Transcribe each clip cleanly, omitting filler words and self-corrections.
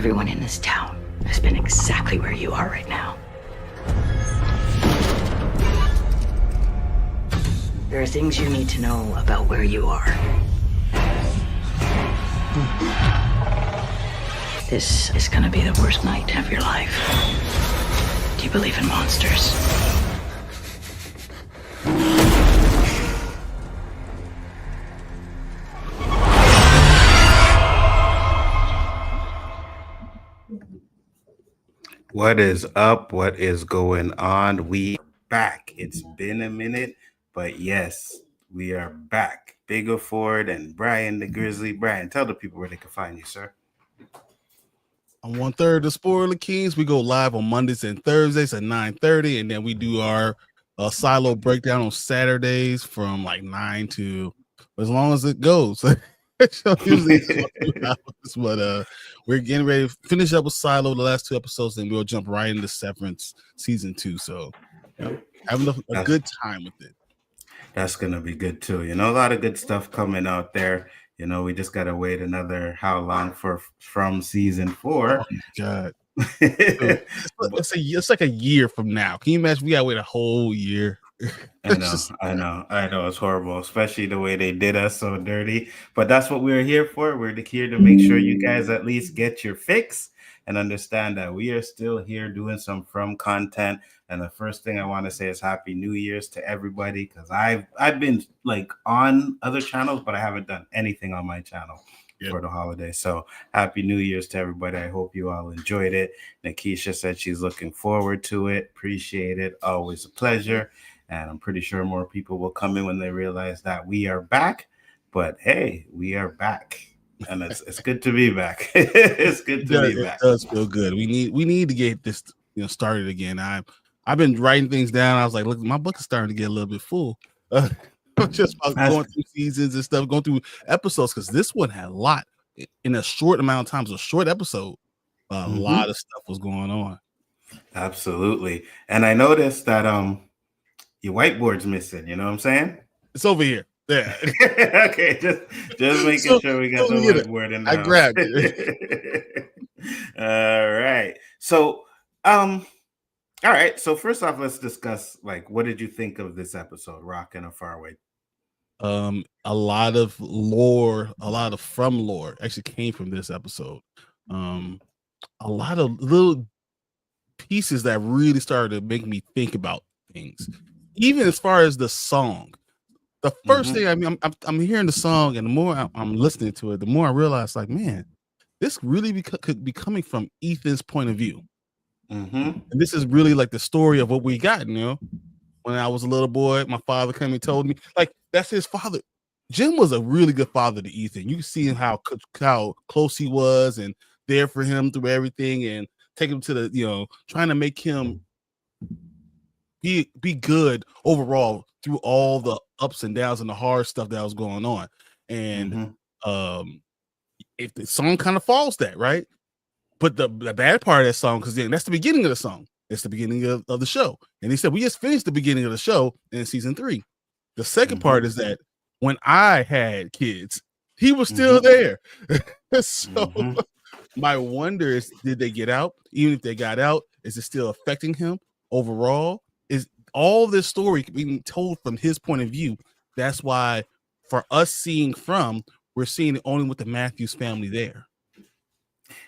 Everyone in this town has been exactly where you are right now. There are things you need to know about where you are. This is gonna be the worst night of your life. Do you believe in monsters? What is up? What is going on? We are back. It's been a minute, but yes, we are back. Bigger Ford and Brian the Grizzly. Brian, tell the people where they can find you, sir. On 1/3 the Spoiler Kings, we go live on Mondays and Thursdays at 9:30, and then we do our silo breakdown on Saturdays from like 9 to as long as it goes. So usually it's 2 hours, but we're getting ready to finish up with Silo the last 2 episodes, and we'll jump right into Severance season 2. So having a good time with it. That's gonna be good too. You know, a lot of good stuff coming out there. You know, we just gotta wait another how long from season 4. Oh my God. It's like a year from now. Can you imagine? We gotta wait a whole year. I know. It's horrible, especially the way they did us so dirty. But that's what we're here for. We're here to make sure you guys at least get your fix and understand that we are still here doing some from content. And the first thing I want to say is Happy New Year's to everybody, because I've been like on other channels, but I haven't done anything on my channel for the holiday. So Happy New Year's to everybody. I hope you all enjoyed it. Nikisha said she's looking forward to it. Appreciate it. Always a pleasure. And I'm pretty sure more people will come in when they realize that we are back. But hey, we are back. And it's good to be back. It's good to be back. It does feel good. We need to get this started again. I've been writing things down. I was like, look, my book is starting to get a little bit full. Just going through seasons and stuff, going through episodes, because this one had a lot in a short amount of time. So a short episode, a lot of stuff was going on. Absolutely. And I noticed that your whiteboard's missing. You know what I'm saying? It's over here. Yeah. Okay, just making sure we got the whiteboard in there. I grabbed it. All right. So all right. So first off, let's discuss like what did you think of this episode, Rock and a Faraway? A lot of lore, a lot of from lore actually came from this episode. A lot of little pieces that really started to make me think about things. Even as far as the song. The first thing, I mean, I'm hearing the song, and the more I'm listening to it, the more I realize, like, man, this really could be coming from Ethan's point of view. And this is really like the story of what we got. You know, when I was a little boy, my father came and told me, like, that's his father. Jim was a really good father to Ethan. You see how close he was, and there for him through everything, and take him to the, trying to make him be good overall through all the ups and downs and the hard stuff that was going on. And if the song kind of falls that, right? But the bad part of that song, because then that's the beginning of the song. It's the beginning of the show. And he said, we just finished the beginning of the show in season 3. The second part is that when I had kids, he was still there. So my wonder is, did they get out? Even if they got out, is it still affecting him overall? Is all this story being told from his point of view? That's why for us seeing we're seeing it only with the Matthews family there.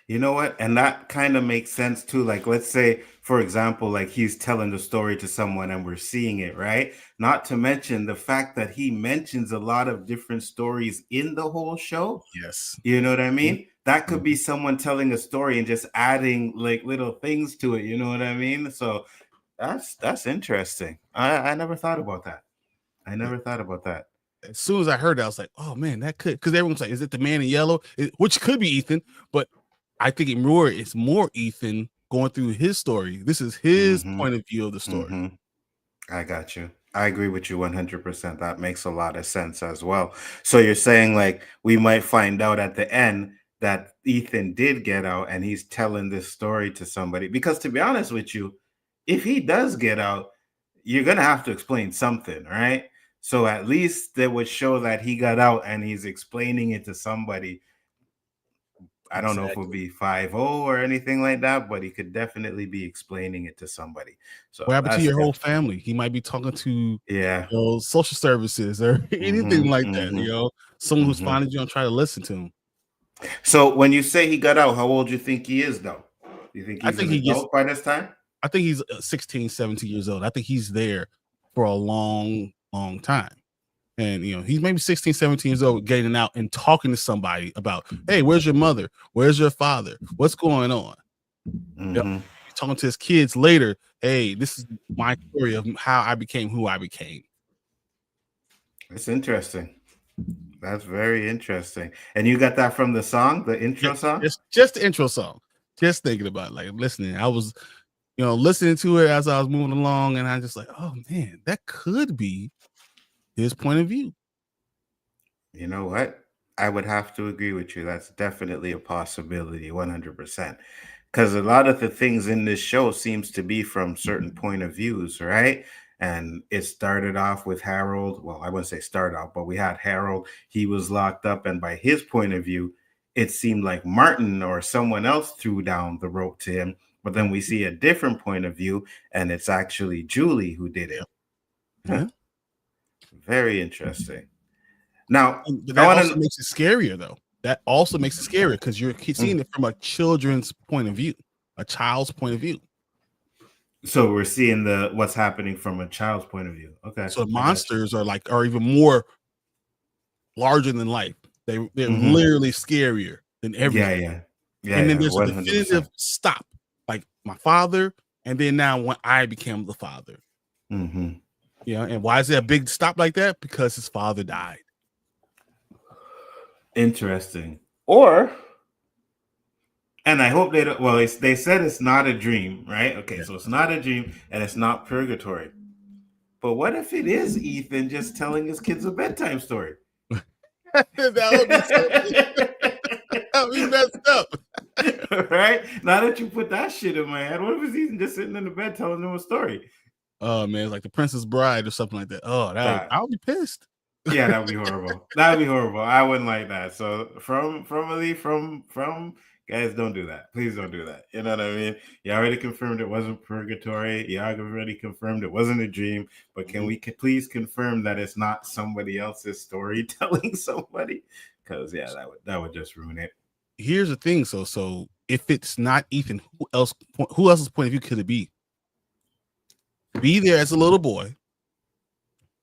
You know what? And that kind of makes sense too. Like, let's say, for example, like he's telling the story to someone and we're seeing it, right? Not to mention the fact that he mentions a lot of different stories in the whole show. Yes. You know what I mean? That could be someone telling a story and just adding like little things to it. You know what I mean? So that's interesting. I never thought about that. As soon as I heard that, I was like, oh man, that could, because everyone's like, is it the man in yellow? Which could be Ethan, but I think it's more Ethan going through his story. This is his point of view of the story. I got you. I agree with you 100%. That makes a lot of sense as well. So you're saying like we might find out at the end that Ethan did get out and he's telling this story to somebody, because to be honest with you, if he does get out, you're going to have to explain something, right? So at least they would show that he got out and he's explaining it to somebody. I don't know if it'll be 5-0 or anything like that, but he could definitely be explaining it to somebody. So what happened to that's your whole family? He might be talking to social services or anything like that. Someone who's finally going to try to listen to him. So when you say he got out, how old do you think he is, though? Do you think he's an adult by this time? I think he's 16, 17 years old. I think he's there for a long, long time. And, he's maybe 16, 17 years old, getting out and talking to somebody about, hey, where's your mother? Where's your father? What's going on? He's talking to his kids later. Hey, this is my story of how I became who I became. It's interesting. That's very interesting. And you got that from the song, the intro song? Just the intro song. Just thinking about it, like listening. I was, listening to it as I was moving along, and I just like, oh man, that could be his point of view. You know what? I would have to agree with you. That's definitely a possibility, 100%. Because a lot of the things in this show seems to be from certain point of views, right? And it started off with Harold. Well, I wouldn't say start off, but we had Harold. He was locked up, and by his point of view, it seemed like Martin or someone else threw down the rope to him. But then we see a different point of view, and it's actually Julie who did it. Yeah. Very interesting. Now, that also makes it scarier, though. That also makes it scarier because you're seeing it from a children's point of view, a child's point of view. So we're seeing what's happening from a child's point of view. Okay. So monsters are even more larger than life. They're literally scarier than everything. Yeah. And then there's 100%. A definitive stop, like my father, and then now when I became the father. And why is there a big stop like that? Because his father died. Interesting. And I hope they don't. Well, they said it's not a dream, right? Okay, so it's not a dream and it's not purgatory. But what if it is Ethan just telling his kids a bedtime story? That would be messed up. Right? Now that you put that shit in my head, what if it's Ethan just sitting in the bed telling them a story? Oh man, it's like the Princess Bride or something like that. Oh, I would be pissed. Yeah, that'd be horrible. That'd be horrible. I wouldn't like that. So from guys, don't do that. Please don't do that. You know what I mean? You already confirmed it wasn't purgatory. You already confirmed it wasn't a dream. But can we please confirm that it's not somebody else's story telling somebody? Because that would just ruin it. Here's the thing. So if it's not Ethan, who else's point of view could it be? Be there as a little boy.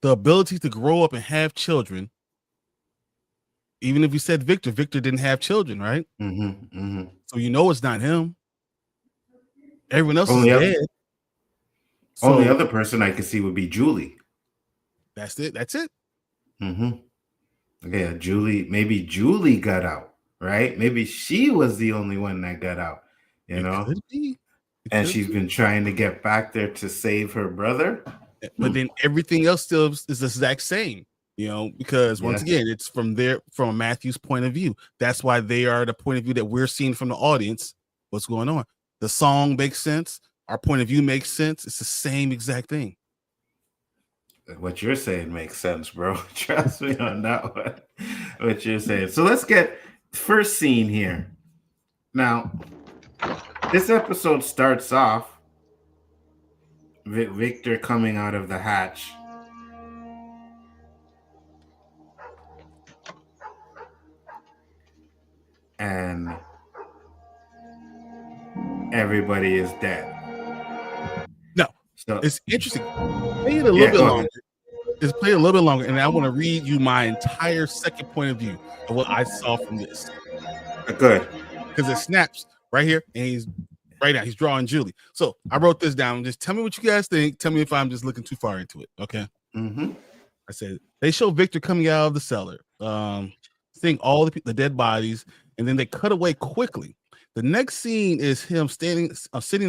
The ability to grow up and have children. Even if you said Victor didn't have children, right? So it's not him. Everyone else is dead. Only other person I could see would be Julie. That's it. Yeah, Julie. Maybe Julie got out, right? Maybe she was the only one that got out. You know, could be. And she's been trying to get back there to save her brother. But then everything else still is the exact same, because once again, it's from Matthew's point of view. That's why they are the point of view that we're seeing from the audience. What's going on? The song makes sense. Our point of view makes sense. It's the same exact thing. What you're saying makes sense, bro. Trust me on that one. What you're saying. So let's get first scene here. Now, this episode starts off Victor coming out of the hatch. And everybody is dead. No. So it's interesting. Play it a little bit longer. Just play it a little bit longer, and I want to read you my entire second point of view of what I saw from this. Good. Because it snaps right here, and he's right now. He's drawing Julie. So I wrote this down. Just tell me what you guys think. Tell me if I'm just looking too far into it. Okay. I said they show Victor coming out of the cellar, seeing all the dead bodies, and then they cut away quickly. The next scene is him sitting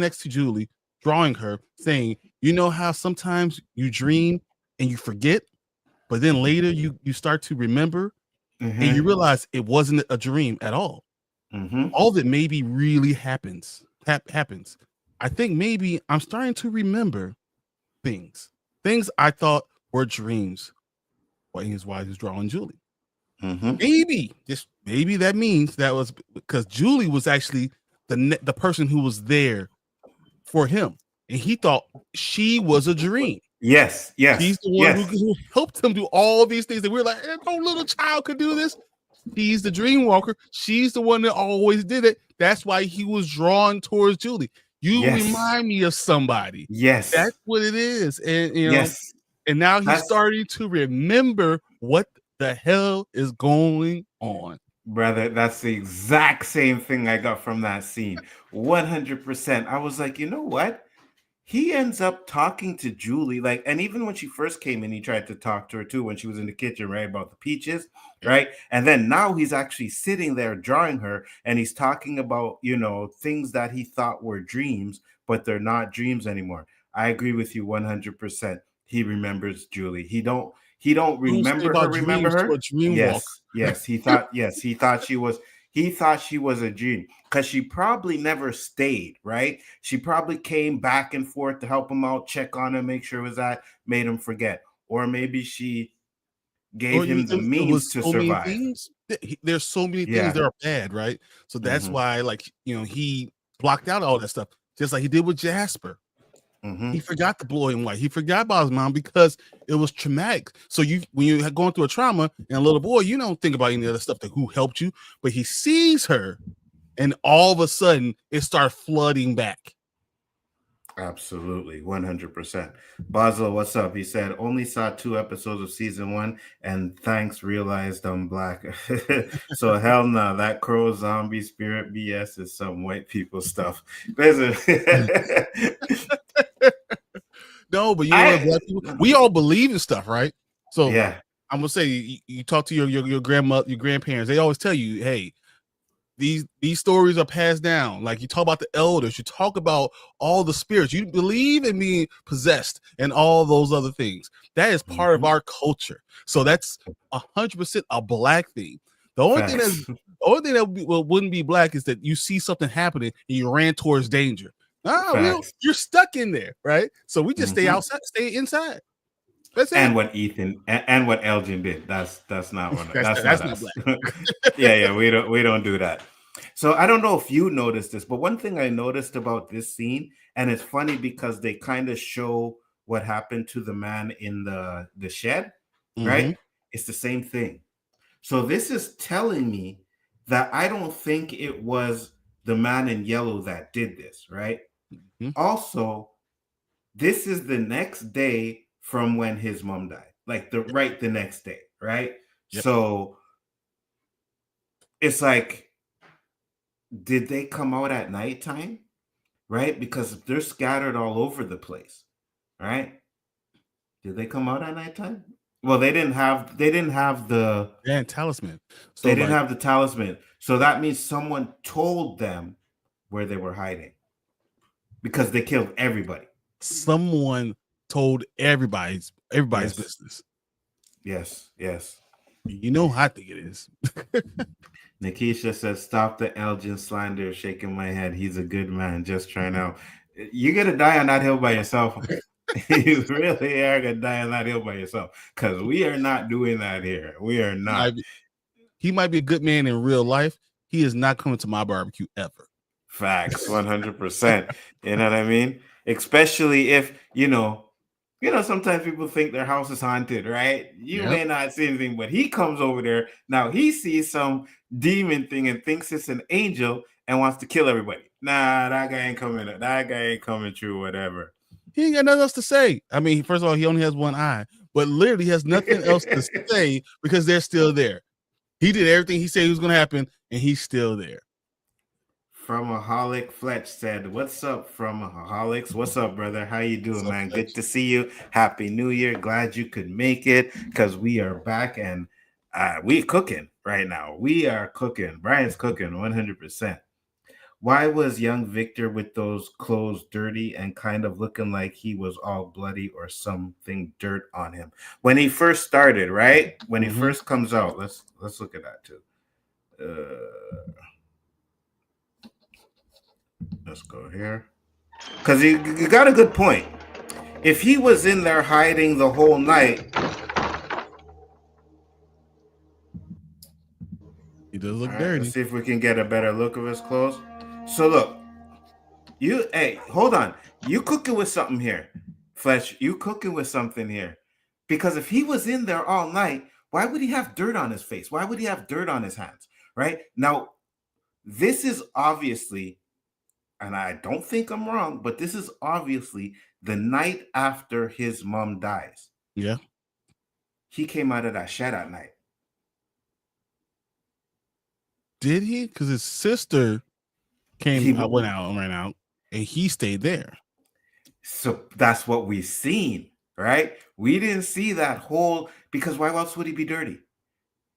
next to Julie, drawing her, saying, "You know how sometimes you dream and you forget, but then later you start to remember, and you realize it wasn't a dream at all. All that maybe really happens. I think maybe I'm starting to remember things I thought were dreams." Why he's drawing Julie. Maybe, just maybe that means that was because Julie was actually the person who was there for him, and he thought she was a dream. Yes, She's yes, the one yes, who helped him do all these things that we're like, no little child could do this. She's the dream walker. She's the one that always did it. That's why he was drawn towards Julie. You yes, remind me of somebody. yes, That's what it is. And yes. and now he's That's, starting to remember what the hell is going on. brother, that's the exact same thing I got from that scene. 100%. I was like, you know what? He ends up talking to Julie, like, and even when she first came in, he tried to talk to her too when she was in the kitchen, right, about the peaches, right? And then now he's actually sitting there drawing her, and he's talking about, things that he thought were dreams, but they're not dreams anymore. I agree with you 100%. He remembers Julie. He don't Don't say remember her. about Remember dreams to a her? dream walker. Yes. He thought she was a dream because she probably never stayed, right? She probably came back and forth to help him out, check on him, make sure it was that, made him forget. Or maybe she gave him the It means was to so many survive. things. There's so many things Yeah. that are bad, right? So that's why, he blocked out all that stuff, just like he did with Jasper. He forgot the boy and white. He forgot about his mom because it was traumatic. So when you're going through a trauma and a little boy, you don't think about any other stuff that who helped you, but he sees her, and all of a sudden it starts flooding back. Absolutely, 100%. Basel, what's up? He said, only saw 2 episodes of season 1, and thanks, realized I'm black. So hell no, that crow zombie spirit BS is some white people stuff. Listen. No, but black people, we all believe in stuff, right? So yeah, I'm gonna say, you talk to your grandmother, your grandparents, they always tell you, hey, these stories are passed down. Like, you talk about the elders, you talk about all the spirits, you believe in being possessed and all those other things. That is part of our culture. So that's 100% a black thing. The only thing that wouldn't be black is that you see something happening and you ran towards danger. You're stuck in there, right? So we just stay outside, stay inside. That's it. And what Ethan and what Elgin did. That's not one. That's not us. Black. Yeah. We don't do that. So I don't know if you noticed this, but one thing I noticed about this scene, and it's funny because they kind of show what happened to the man in the shed, right? It's the same thing. So this is telling me that I don't think it was the man in yellow that did this, right? Also, this is the next day from when his mom died, like the next day, right? Yep. So it's like, did they come out at nighttime, right? Because they're scattered all over the place, right? Did they come out at nighttime? Well, they didn't have the talisman. So they didn't have the talisman. So that means someone told them where they were hiding because they killed everybody. Someone told everybody's business. Yes. You know how I think it is. Nikisha says, stop the Elgin slander, shaking my head. He's a good man, just trying out. You're going to die on that hill by yourself. You really are going to die on that hill by yourself because we are not doing that here. We are not. He might be a good man in real life. He is not coming to my barbecue ever. Facts, 100%. You know what I mean? Especially if, sometimes people think their house is haunted, right? You may not see anything, but he comes over there. Now he sees some demon thing and thinks it's an angel and wants to kill everybody. Nah, that guy ain't coming. That guy ain't coming through, whatever. He ain't got nothing else to say. I mean, first of all, he only has one eye, but literally has nothing else to say because they're still there. He did everything he said was going to happen, and he's still there. From a Holic Fletch said, what's up from a Holics? What's up, brother? How you doing, man? Fletch? Good to see you. Happy New Year. Glad you could make it because we are back and we're cooking right now. We are cooking. Brian's cooking 100%. Why was young Victor with those clothes dirty and kind of looking like he was all bloody or something dirt on him? When he first started, right? When he first comes out, let's look at that too. Let's go here. Because you got a good point. If he was in there hiding the whole night, He does look All right, dirty. let's see if we can get a better look of his clothes. So look, hey, hold on. You cooking with something here, Fletch. You cooking with something here. Because if he was in there all night, why would he have dirt on his face? Why would he have dirt on his hands? Right? Now, this is obviously, and I don't think I'm wrong, but this is obviously the night after his mom dies. Yeah. He came out of that shed at night. Did he? Because his sister ran out, and he stayed there. So that's what we've seen, right? We didn't see that whole, because why else would he be dirty?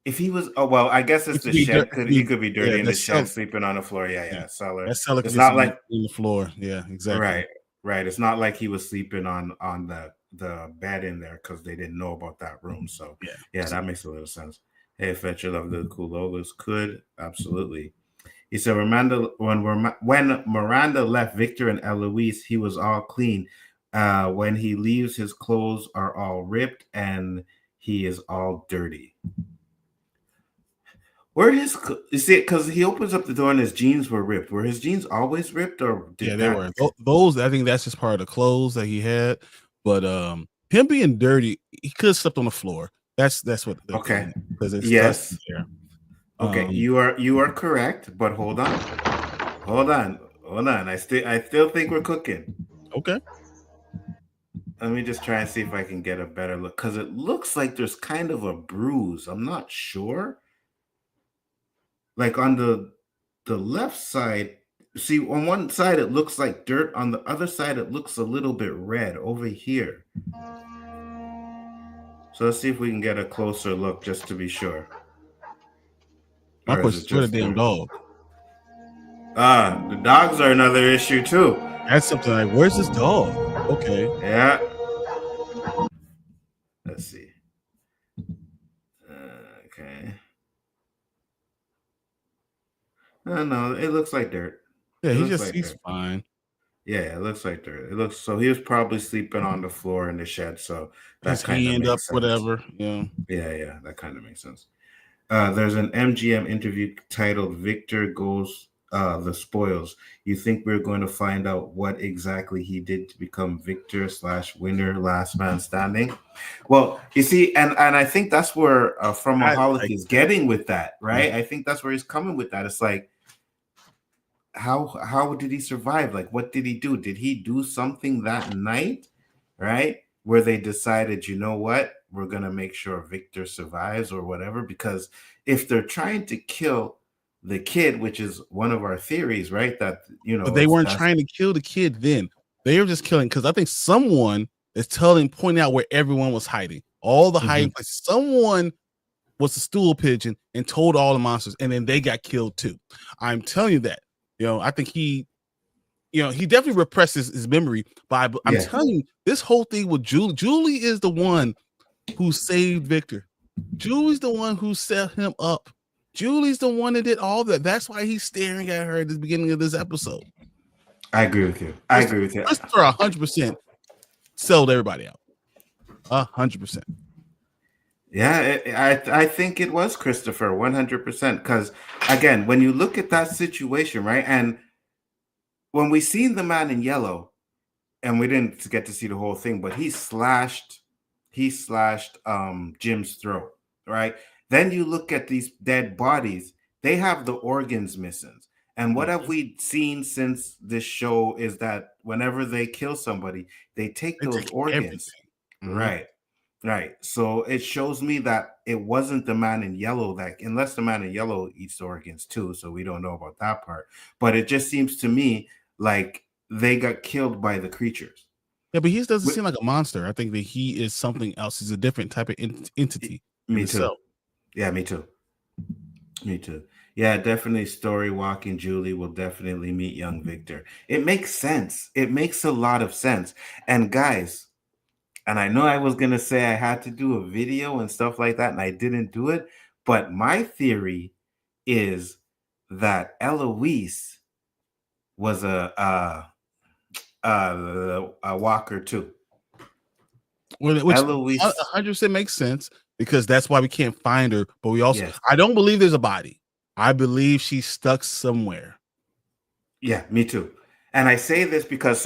If he was, I guess it's the shed. He could be dirty in the shed, sleeping on the floor. Yeah. Cellar. That cellar it's not like on the floor. Yeah, exactly. Right. It's not like he was sleeping on the bed in there because they didn't know about that room. So yeah, that makes a little sense. Hey, Fetcher, love the cool logos. Could absolutely. He said, when Miranda left Victor and Eloise, he was all clean. When he leaves, his clothes are all ripped and he is all dirty. You see it? Because he opens up the door and his jeans were ripped. Were his jeans always ripped, or they were? Those, I think that's just part of the clothes that he had. But him being dirty, he could have slept on the floor. That's what. Okay. Yes. Okay, you are correct, but hold on. I still think we're cooking. Okay. Let me just try and see if I can get a better look, because it looks like there's kind of a bruise. I'm not sure. Like on the left side, see, on one side it looks like dirt. On the other side, it looks a little bit red over here. So let's see if we can get a closer look just to be sure. My question is, where's the damn dog? The dogs are another issue too. That's something like, where's this dog? Okay. Yeah. Let's see. Okay. No, it looks like dirt. Yeah, he's fine. Yeah, it looks like dirt. It looks so he was probably sleeping on the floor in the shed. So that kind of makes sense. Whatever. Yeah. Yeah, that kind of makes sense. There's an MGM interview titled "Victor Goes the Spoils." You think we're going to find out what exactly he did to become Victor / winner, last man standing? Well, you see, and I think that's where Fromaholic is getting with that, right? I think that's where he's coming with that. It's like, how did he survive? Like, what did he do? Did he do something that night, right? Where they decided, you know what, we're going to make sure Victor survives or whatever. Because if they're trying to kill the kid, which is one of our theories, right? That, but they weren't trying to kill the kid then. They were just killing, because I think someone is pointing out where everyone was hiding. All the hiding places. Someone was a stool pigeon and told all the monsters, and then they got killed too. I'm telling you that. I think he definitely represses his memory. But I'm telling you, this whole thing with Julie. Julie is the one who saved Victor. Julie's the one who set him up. Julie's the one that did all that. That's why he's staring at her at the beginning of this episode. I agree with you. Christopher 100% sold everybody out. 100%. Yeah, I think it was Christopher 100%. Because again, when you look at that situation, right, and when we seen the man in yellow, and we didn't get to see the whole thing, but he slashed Jim's throat, right? Then you look at these dead bodies; they have the organs missing. And what have we seen since this show is that whenever they kill somebody, they take those organs, right? So it shows me that it wasn't the man in yellow, that unless the man in yellow eats the organs too, so we don't know about that part. But it just seems to me like they got killed by the creatures. Yeah, but he doesn't seem like a monster. I think that he is something else. He's a different type of entity. Me too. Yeah, me too. Yeah, definitely story walking Julie will definitely meet young Victor. It makes sense. It makes a lot of sense. And guys, and I know I was going to say I had to do a video and stuff like that, and I didn't do it. But my theory is that Eloise was a walker too. Which Eloise 100% makes sense, because that's why we can't find her. But we also, I don't believe there's a body. I believe she's stuck somewhere. Yeah, me too. And I say this because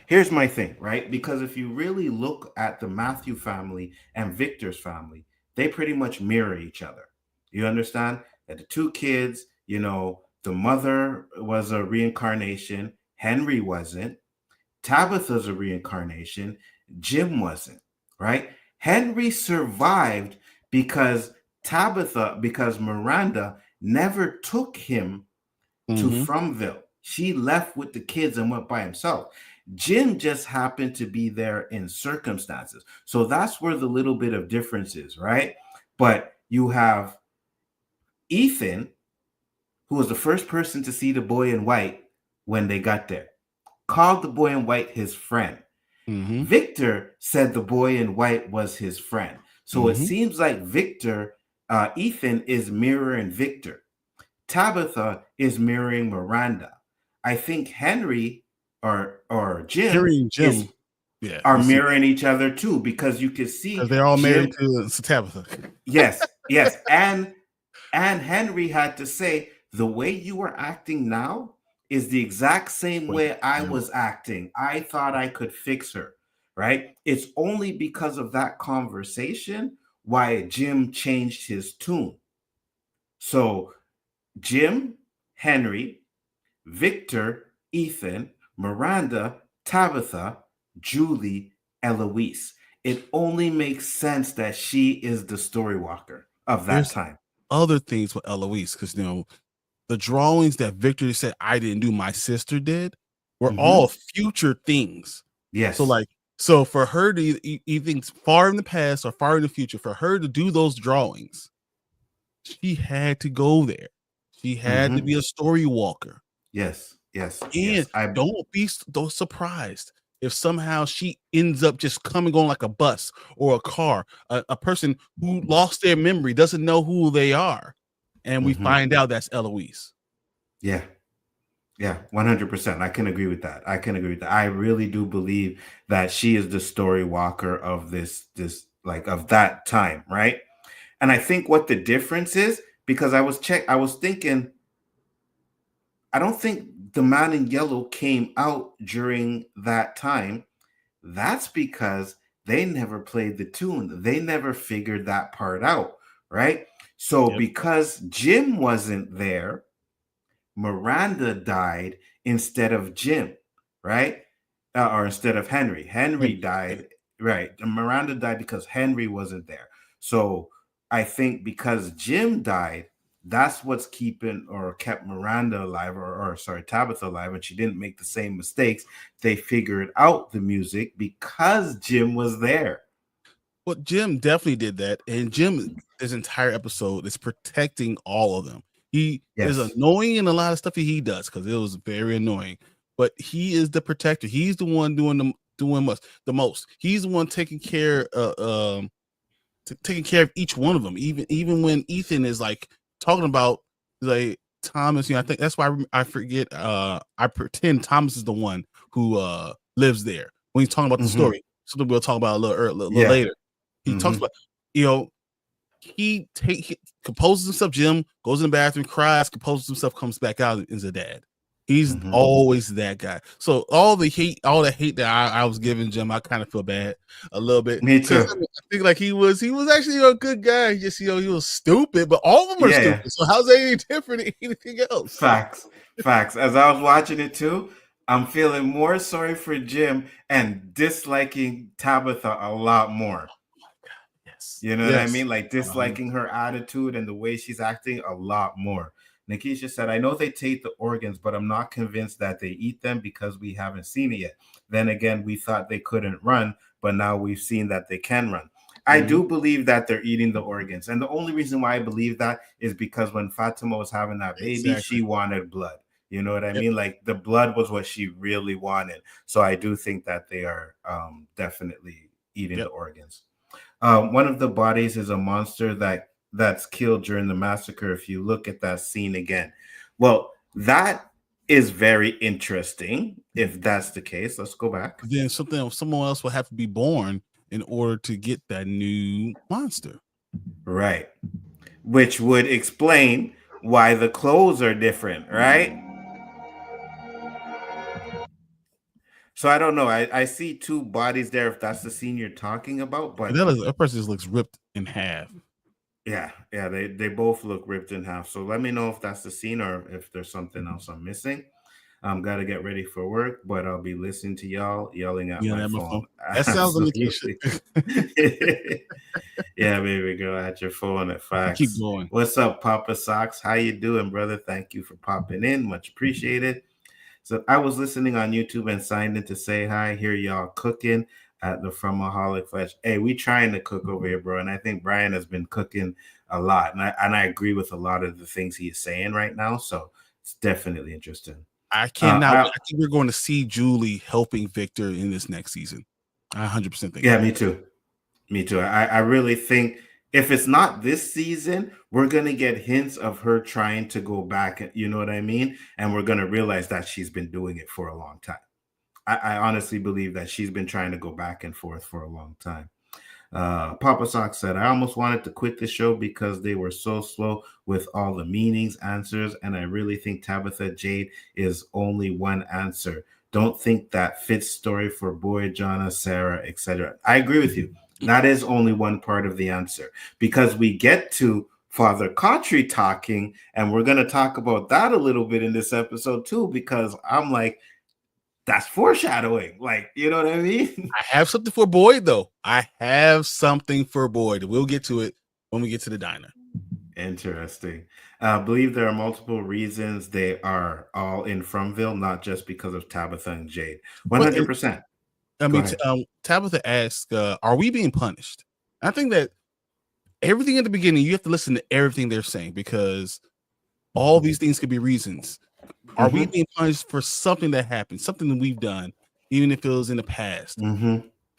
here's my thing, right? Because if you really look at the Matthew family and Victor's family, they pretty much mirror each other. You understand that the two kids, the mother was a reincarnation, Henry wasn't. Tabitha's a reincarnation, Jim wasn't, right? Henry survived because Miranda never took him to Fromville. She left with the kids and went by himself. Jim just happened to be there in circumstances. So that's where the little bit of difference is, right? But you have Ethan, who was the first person to see the boy in white when they got there, called the boy in white his friend. Victor said the boy in white was his friend. So it seems like Ethan is mirroring Victor. Tabitha is mirroring Miranda. I think Henry or Jim, are mirroring each other too, because you can see they're all married to Tabitha. Yes, and Henry had to say, the way you are acting now is the exact same way I was acting. I thought I could fix her, right? It's only because of that conversation why Jim changed his tune. So Jim, Henry, Victor, Ethan, Miranda, Tabitha, Julie, Eloise. It only makes sense that she is the story walker of that time. Other things with Eloise, because the drawings that Victor said I didn't do, my sister did, were all future things. Yes. So for her to even far in the past or far in the future, for her to do those drawings, she had to go there. She had to be a story walker. Yes. And don't be surprised if somehow she ends up just coming on like a bus or a car, a person who lost their memory, doesn't know who they are. And we find out that's Eloise. Yeah, 100%. I can agree with that. I really do believe that she is the story walker of this of that time, right? And I think what the difference is, because I was thinking, I don't think The Man in Yellow came out during that time. That's because they never played the tune. They never figured that part out, right? So because Jim wasn't there, Miranda died instead of Jim, right? Or instead of Henry. Henry died, right? And Miranda died because Henry wasn't there. So I think because Jim died, that's what's kept Miranda alive, or Tabitha alive, and she didn't make the same mistakes. They figured out the music because Jim was there. Well, Jim definitely did that, and Jim, this entire episode, is protecting all of them. He is annoying in a lot of stuff that he does, because it was very annoying. But he is the protector. He's the one doing the most. He's the one taking care of each one of them. Even when Ethan is like talking about like Thomas, I think that's why I forget. I pretend Thomas is the one who lives there when he's talking about the story. Something we'll talk about a little later. He talks about, he composes himself. Jim goes in the bathroom, cries, composes himself, comes back out, and is a dad. He's always that guy. So all the hate that I was giving Jim, I kind of feel bad a little bit. Me too. I think like he was actually a good guy. Just he was stupid, but all of them are stupid. Yeah. So how's that any different than anything else? Facts. As I was watching it too, I'm feeling more sorry for Jim and disliking Tabitha a lot more. You know what I mean? Like disliking her attitude and the way she's acting a lot more. Nikisha said, I know they take the organs, but I'm not convinced that they eat them because we haven't seen it yet. Then again, we thought they couldn't run, but now we've seen that they can run. I do believe that they're eating the organs. And the only reason why I believe that is because when Fatima was having that baby, she wanted blood. You know what I mean? Like the blood was what she really wanted. So I do think that they are definitely eating the organs. One of the bodies is a monster that's killed during the massacre. If you look at that scene again, well, that is very interesting. If that's the case, let's go back. Then someone else will have to be born in order to get that new monster, right? Which would explain why the clothes are different, right? So I don't know. I see two bodies there if that's the scene you're talking about, but That person just looks ripped in half. yeah, they both look ripped in half. So let me know if that's the scene or if there's something else I'm missing. I'm gotta get ready for work, but I'll be listening to y'all yelling at Yeah, my that my phone. phone. That sounds like Lakeisha. Absolutely. Yeah, baby girl, at your phone at Keep facts. going. What's up, Papa Socks? How you doing, brother? Thank you for popping in. Much appreciated. So I was listening on YouTube and signed in to say hi. Hear y'all cooking at the Fromaholic Flesh. Hey, we trying to cook over here, bro. And I think Brian has been cooking a lot. And I agree with a lot of the things he is saying right now. So it's definitely interesting. I cannot wait. I think we're going to see Julie helping Victor in this next season. I 100% think. Yeah, me too. Me too. I really think if it's not this season, we're gonna get hints of her trying to go back. You know what I mean? And we're gonna realize that she's been doing it for a long time. I honestly believe that she's been trying to go back and forth for a long time. Papa Sock said, I almost wanted to quit the show because they were so slow with all the meanings, answers, and I really think Tabitha Jade is only one answer. Don't think that fits story for Boy, Jonna, Sara, etc. I agree with you. That is only one part of the answer because we get to Father Khatri talking, and we're going to talk about that a little bit in this episode too, because I'm like, that's foreshadowing. Like, you know what I mean? I have something for Boyd, though. I have something for Boyd. We'll get to it when we get to the diner. Interesting. I believe there are multiple reasons they are all in Fromville, not just because of Tabitha and Jade. 100%. I mean, Tabitha asked, are we being punished? I think that everything in the beginning, you have to listen to everything they're saying because all these things could be reasons. Are we being punished for something that happened, something that we've done, even if it was in the past?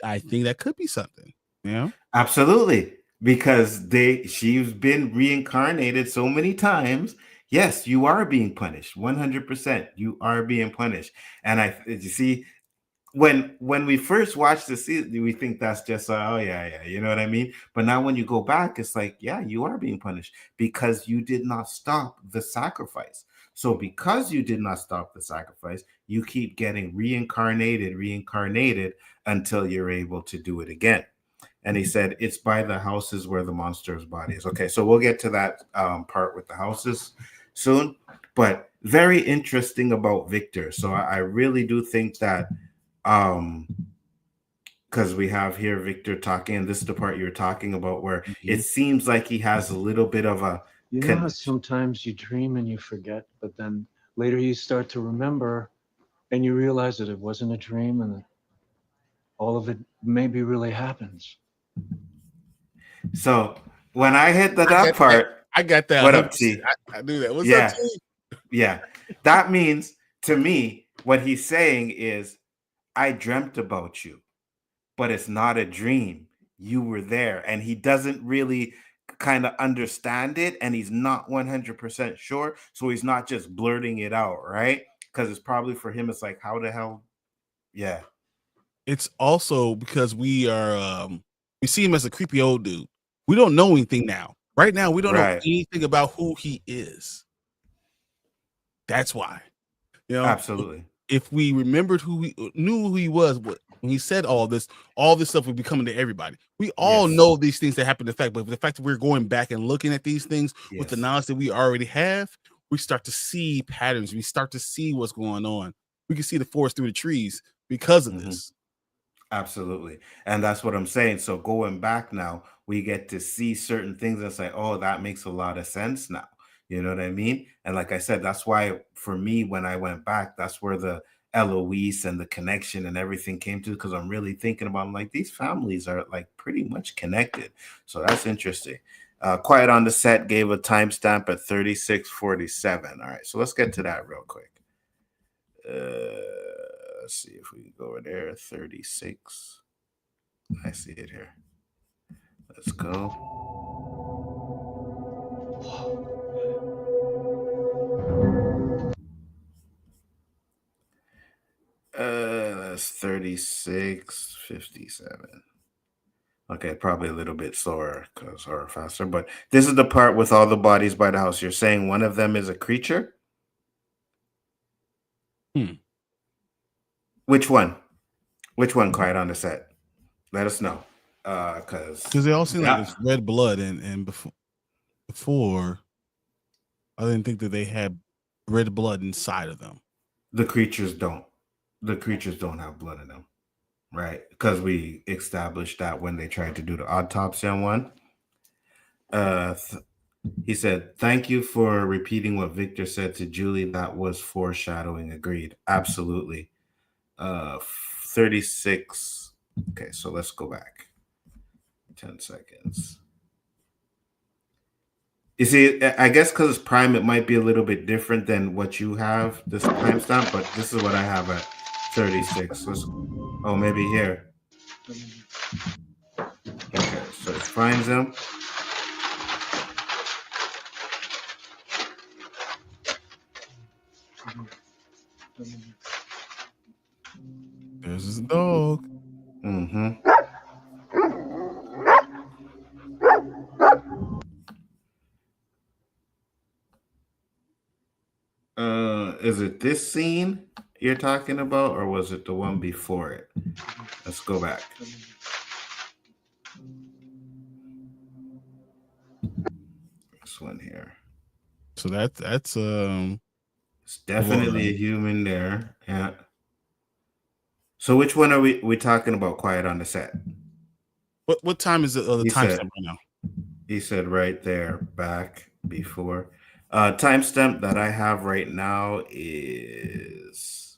I think that could be something. Yeah, absolutely. Because she's been reincarnated so many times. Yes, you are being punished. 100%. You are being punished. And you see, when we first watch the season, we think that's just oh yeah, you know what I mean. But now when you go back, it's like yeah, you are being punished because you did not stop the sacrifice. So because you did not stop the sacrifice, you keep getting reincarnated until you're able to do it again. And he said it's by the houses where the monster's body is. Okay, so we'll get to that part with the houses soon. But very interesting about Victor. So I really do think that because we have here Victor talking, and this is the part you're talking about where it seems like he has a little bit of a you know how sometimes you dream and you forget, but then later you start to remember and you realize that it wasn't a dream and that all of it maybe really happens. So when I hit that part, I got that. What up, T? I knew that. What's yeah, up, T? Yeah, that means to me what he's saying is I dreamt about you, but it's not a dream. You were there, and he doesn't really kind of understand it, and he's not 100% sure, so he's not just blurting it out, right? Because it's probably for him, it's like, how the hell? Yeah. It's also because we see him as a creepy old dude. We don't know anything now. Right now, we don't know anything about who he is. That's why. You know, absolutely. If we remembered knew who he was, when he said all this stuff would be coming to everybody. We all know these things that happen to fact, but the fact that we're going back and looking at these things with the knowledge that we already have, we start to see patterns. We start to see what's going on. We can see the forest through the trees because of this. Absolutely. And that's what I'm saying. So going back now, we get to see certain things and say, oh, that makes a lot of sense now. You know what I mean? And like I said, that's why for me, when I went back, that's where the Eloise and the connection and everything came to, because I'm really thinking about like these families are like pretty much connected. So that's interesting. Quiet on the Set gave a timestamp at 36:47. All right, so let's get to that real quick. Let's see if we can go over there. 36. I see it here. Let's go. That's 36:57. Okay, probably a little bit slower or faster, but this is the part with all the bodies by the house. You're saying one of them is a creature? Which one? Which one, Quiet on the Set? Let us know. Because they all seem like it's red blood, and before I didn't think that they had red blood inside of them. The creatures don't. The creatures don't have blood in them, right? Because we established that when they tried to do the autopsy on one. He said, "Thank you for repeating what Victor said to Julie. That was foreshadowing." Agreed. Absolutely. 36. Okay, so let's go back. 10 seconds. You see, I guess because it's Prime, it might be a little bit different than what you have, this timestamp, but this is what I have at 36. Oh, maybe here. Okay, so it finds them. There's his dog. Mm-hmm. Is it this scene you're talking about, or was it the one before it? Let's go back. This one here. So that's it's definitely a human there. Yeah. So which one are we talking about? Quiet on the Set. What time is it? The timestamp right now. He said right there, back before. Timestamp that I have right now is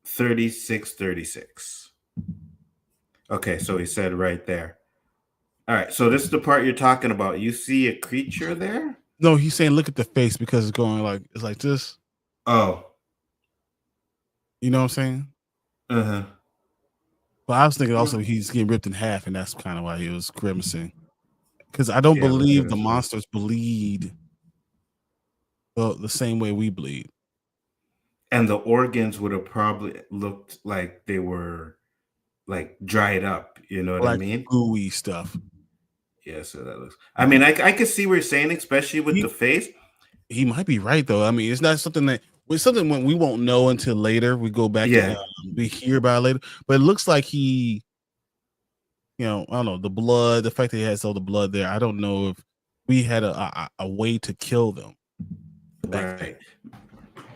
36:36. Okay, so he said right there. All right, so this is the part you're talking about. You see a creature there? No, he's saying look at the face because it's going like it's like this. Oh. You know what I'm saying? Uh-huh. But I was thinking also he's getting ripped in half, and that's kind of why he was grimacing. Because I don't believe the monsters bleed the same way we bleed. And the organs would have probably looked like they were like dried up. You know what I mean? Gooey stuff. Yeah, so that looks. I mean, I can see what you're saying, especially with the face. He might be right though. I mean, it's not something that it's something when we won't know until later. We go back and we hear about it later. But it looks like he, I don't know, the blood, the fact that he has all the blood there. I don't know if we had a way to kill them. Right.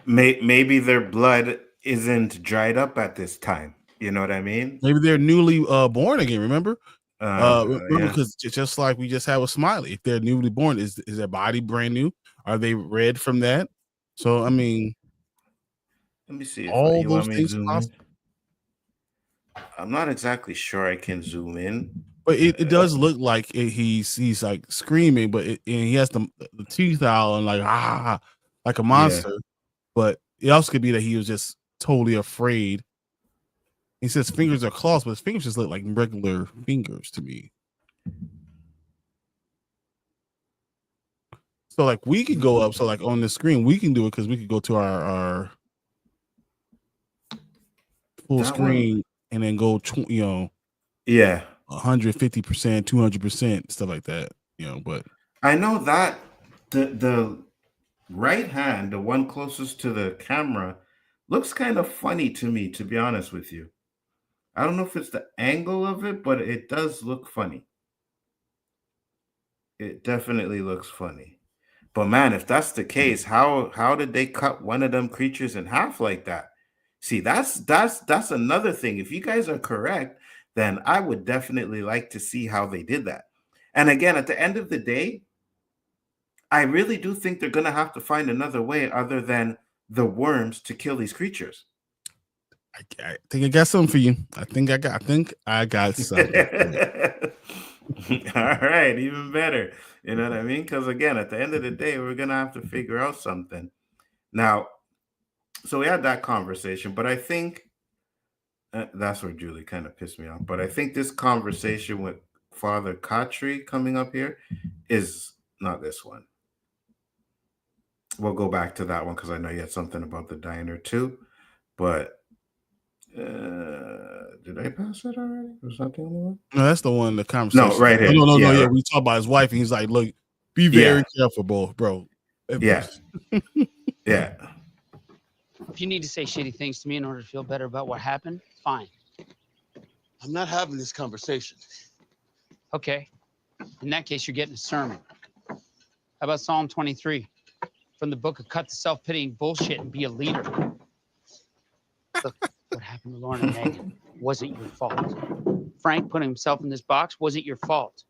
Maybe their blood isn't dried up at this time. You know what I mean? Maybe they're newly born again. Remember? Because just like we just had with Smiley, if they're newly born, is their body brand new? Are they red from that? So I mean, let me see. All those things possible. I'm not exactly sure I can zoom in, but it does look like he's like screaming, but and he has the teeth out and like a monster. Yeah. But it also could be that he was just totally afraid. He says fingers are claws, but his fingers just look like regular fingers to me. So like we could go up. So like on the screen, we can do it because we could go to our full screen and then go, 150%, 200%, stuff like that. But I know that the right hand, the one closest to the camera, looks kind of funny to me, to be honest with you. I don't know if it's the angle of it, but it does look funny. It definitely looks funny. But man, if that's the case, how did they cut one of them creatures in half like that? See, that's another thing. If you guys are correct, then I would definitely like to see how they did that. And again, at the end of the day, I really do think they're going to have to find another way other than the worms to kill these creatures. I think I got something for you. I think I got something. All right, even better. You know what I mean? Because again, at the end of the day, we're going to have to figure out something. Now, so we had that conversation, but I think that's where Julie kind of pissed me off. But I think this conversation with Father Khatri coming up here is not this one. We'll go back to that one because I know you had something about the diner too. But Did I pass it already? Was that the only one? No, that's the one. The conversation. No, right here. No. Yeah, Yeah, right. we talk about his wife, and he's like, "Look, be very careful, bro." Yeah, yeah. If you need to say shitty things to me in order to feel better about what happened, fine. I'm not having this conversation. Okay. In that case, you're getting a sermon. How about Psalm 23 from the book of Cut the Self-Pitying Bullshit and Be a Leader? Look, what happened to Lauren and Megan wasn't your fault. Frank putting himself in this box wasn't your fault.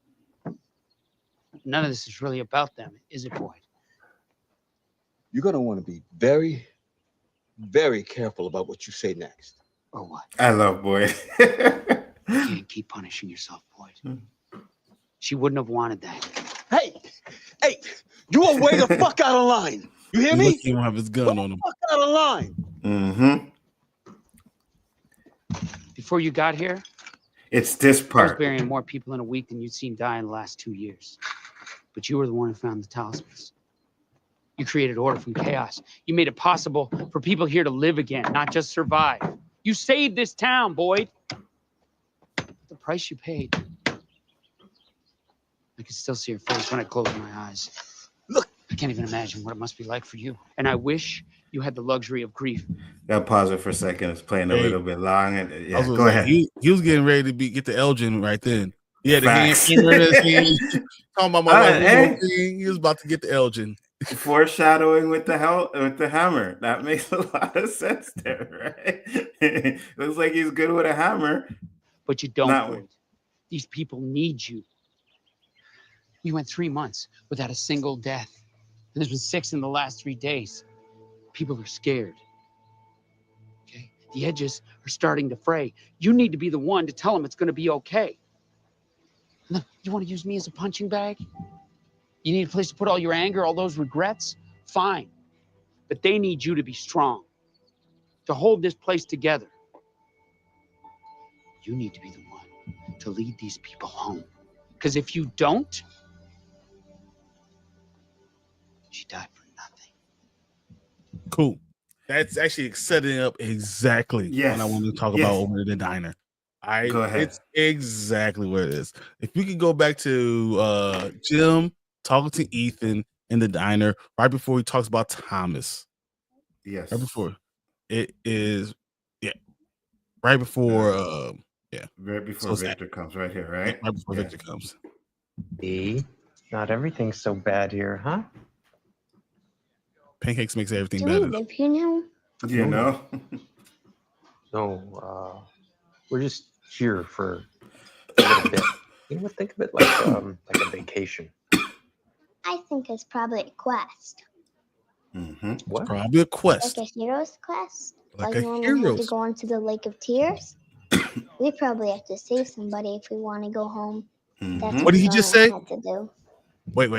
None of this is really about them, is it, Boyd? You're going to want to be very, very careful about what you say next. Or what? I love Boyd. You can't keep punishing yourself, Boyd. She wouldn't have wanted that. Hey, you are way the fuck out of line. You hear me? He won't have his gun on him. Fuck out of line. Mm-hmm. Before you got here, It's this I was part. burying more people in a week than you'd seen die in the last 2 years. But you were the one who found the talismans. You created order from chaos. You made it possible for people here to live again, not just survive. You saved this town, Boyd. The price you paid. I can still see your face when I close my eyes. Look. I can't even imagine what it must be like for you. And I wish you had the luxury of grief. Gotta pause it for a second. It's playing a little bit long. And yeah, go ahead. He was getting ready to get the Elgin right then. He had the hand Facts. finger in his hand. Talking about my wife. Hey. He was about to get the Elgin. Foreshadowing with the hammer. That makes a lot of sense there, right? Looks like he's good with a hammer. But you don't, Not Boyd. These people need you. We went 3 months without a single death. And there's been 6 in the last 3 days. People are scared. Okay? The edges are starting to fray. You need to be the one to tell them it's going to be okay. Look, you want to use me as a punching bag? You need a place to put all your anger, all those regrets? Fine. But they need you to be strong, to hold this place together. You need to be the one to lead these people home. Because if you don't, she died for nothing. Cool. That's actually setting up exactly what I want to talk about over in the diner. Go ahead. It's exactly what it is. If we could go back to Jim talking to Ethan in the diner right before he talks about Thomas. Yes. Right before. It is, right before, Right before Victor comes, right here, right? Right before Victor comes. Not everything's so bad here, huh? Pancakes makes everything Do better. we live here now? You know? No, we're just here for a little bit. You would think of it like a vacation. I think it's probably a quest. Mm-hmm. What? Probably a quest. Like a hero's quest? Like Like a when we have to hero's. go into the Lake of Tears? We probably have to save somebody if we want to go home. That's What did he just say? Had to do. Wait.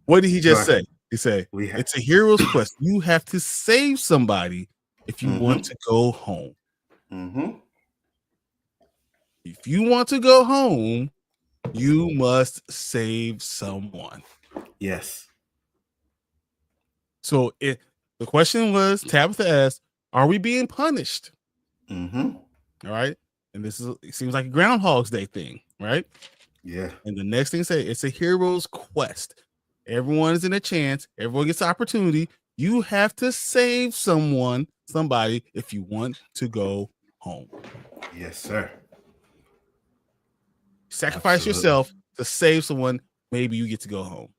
What did he just Go ahead. say? He said, We have- it's a hero's quest. You have to save somebody if you want to go home. Mm-hmm. If you want to go home, you must save someone. Yes. So the question was, Tabitha asked, are we being punished? Mm-hmm. All right. And it seems like a Groundhog's Day thing, right? Yeah. And the next thing say, it's a hero's quest. Everyone is in a chance. Everyone gets an opportunity. You have to save somebody, if you want to go home. Yes, sir. Sacrifice Absolutely. yourself to save someone. Maybe you get to go home.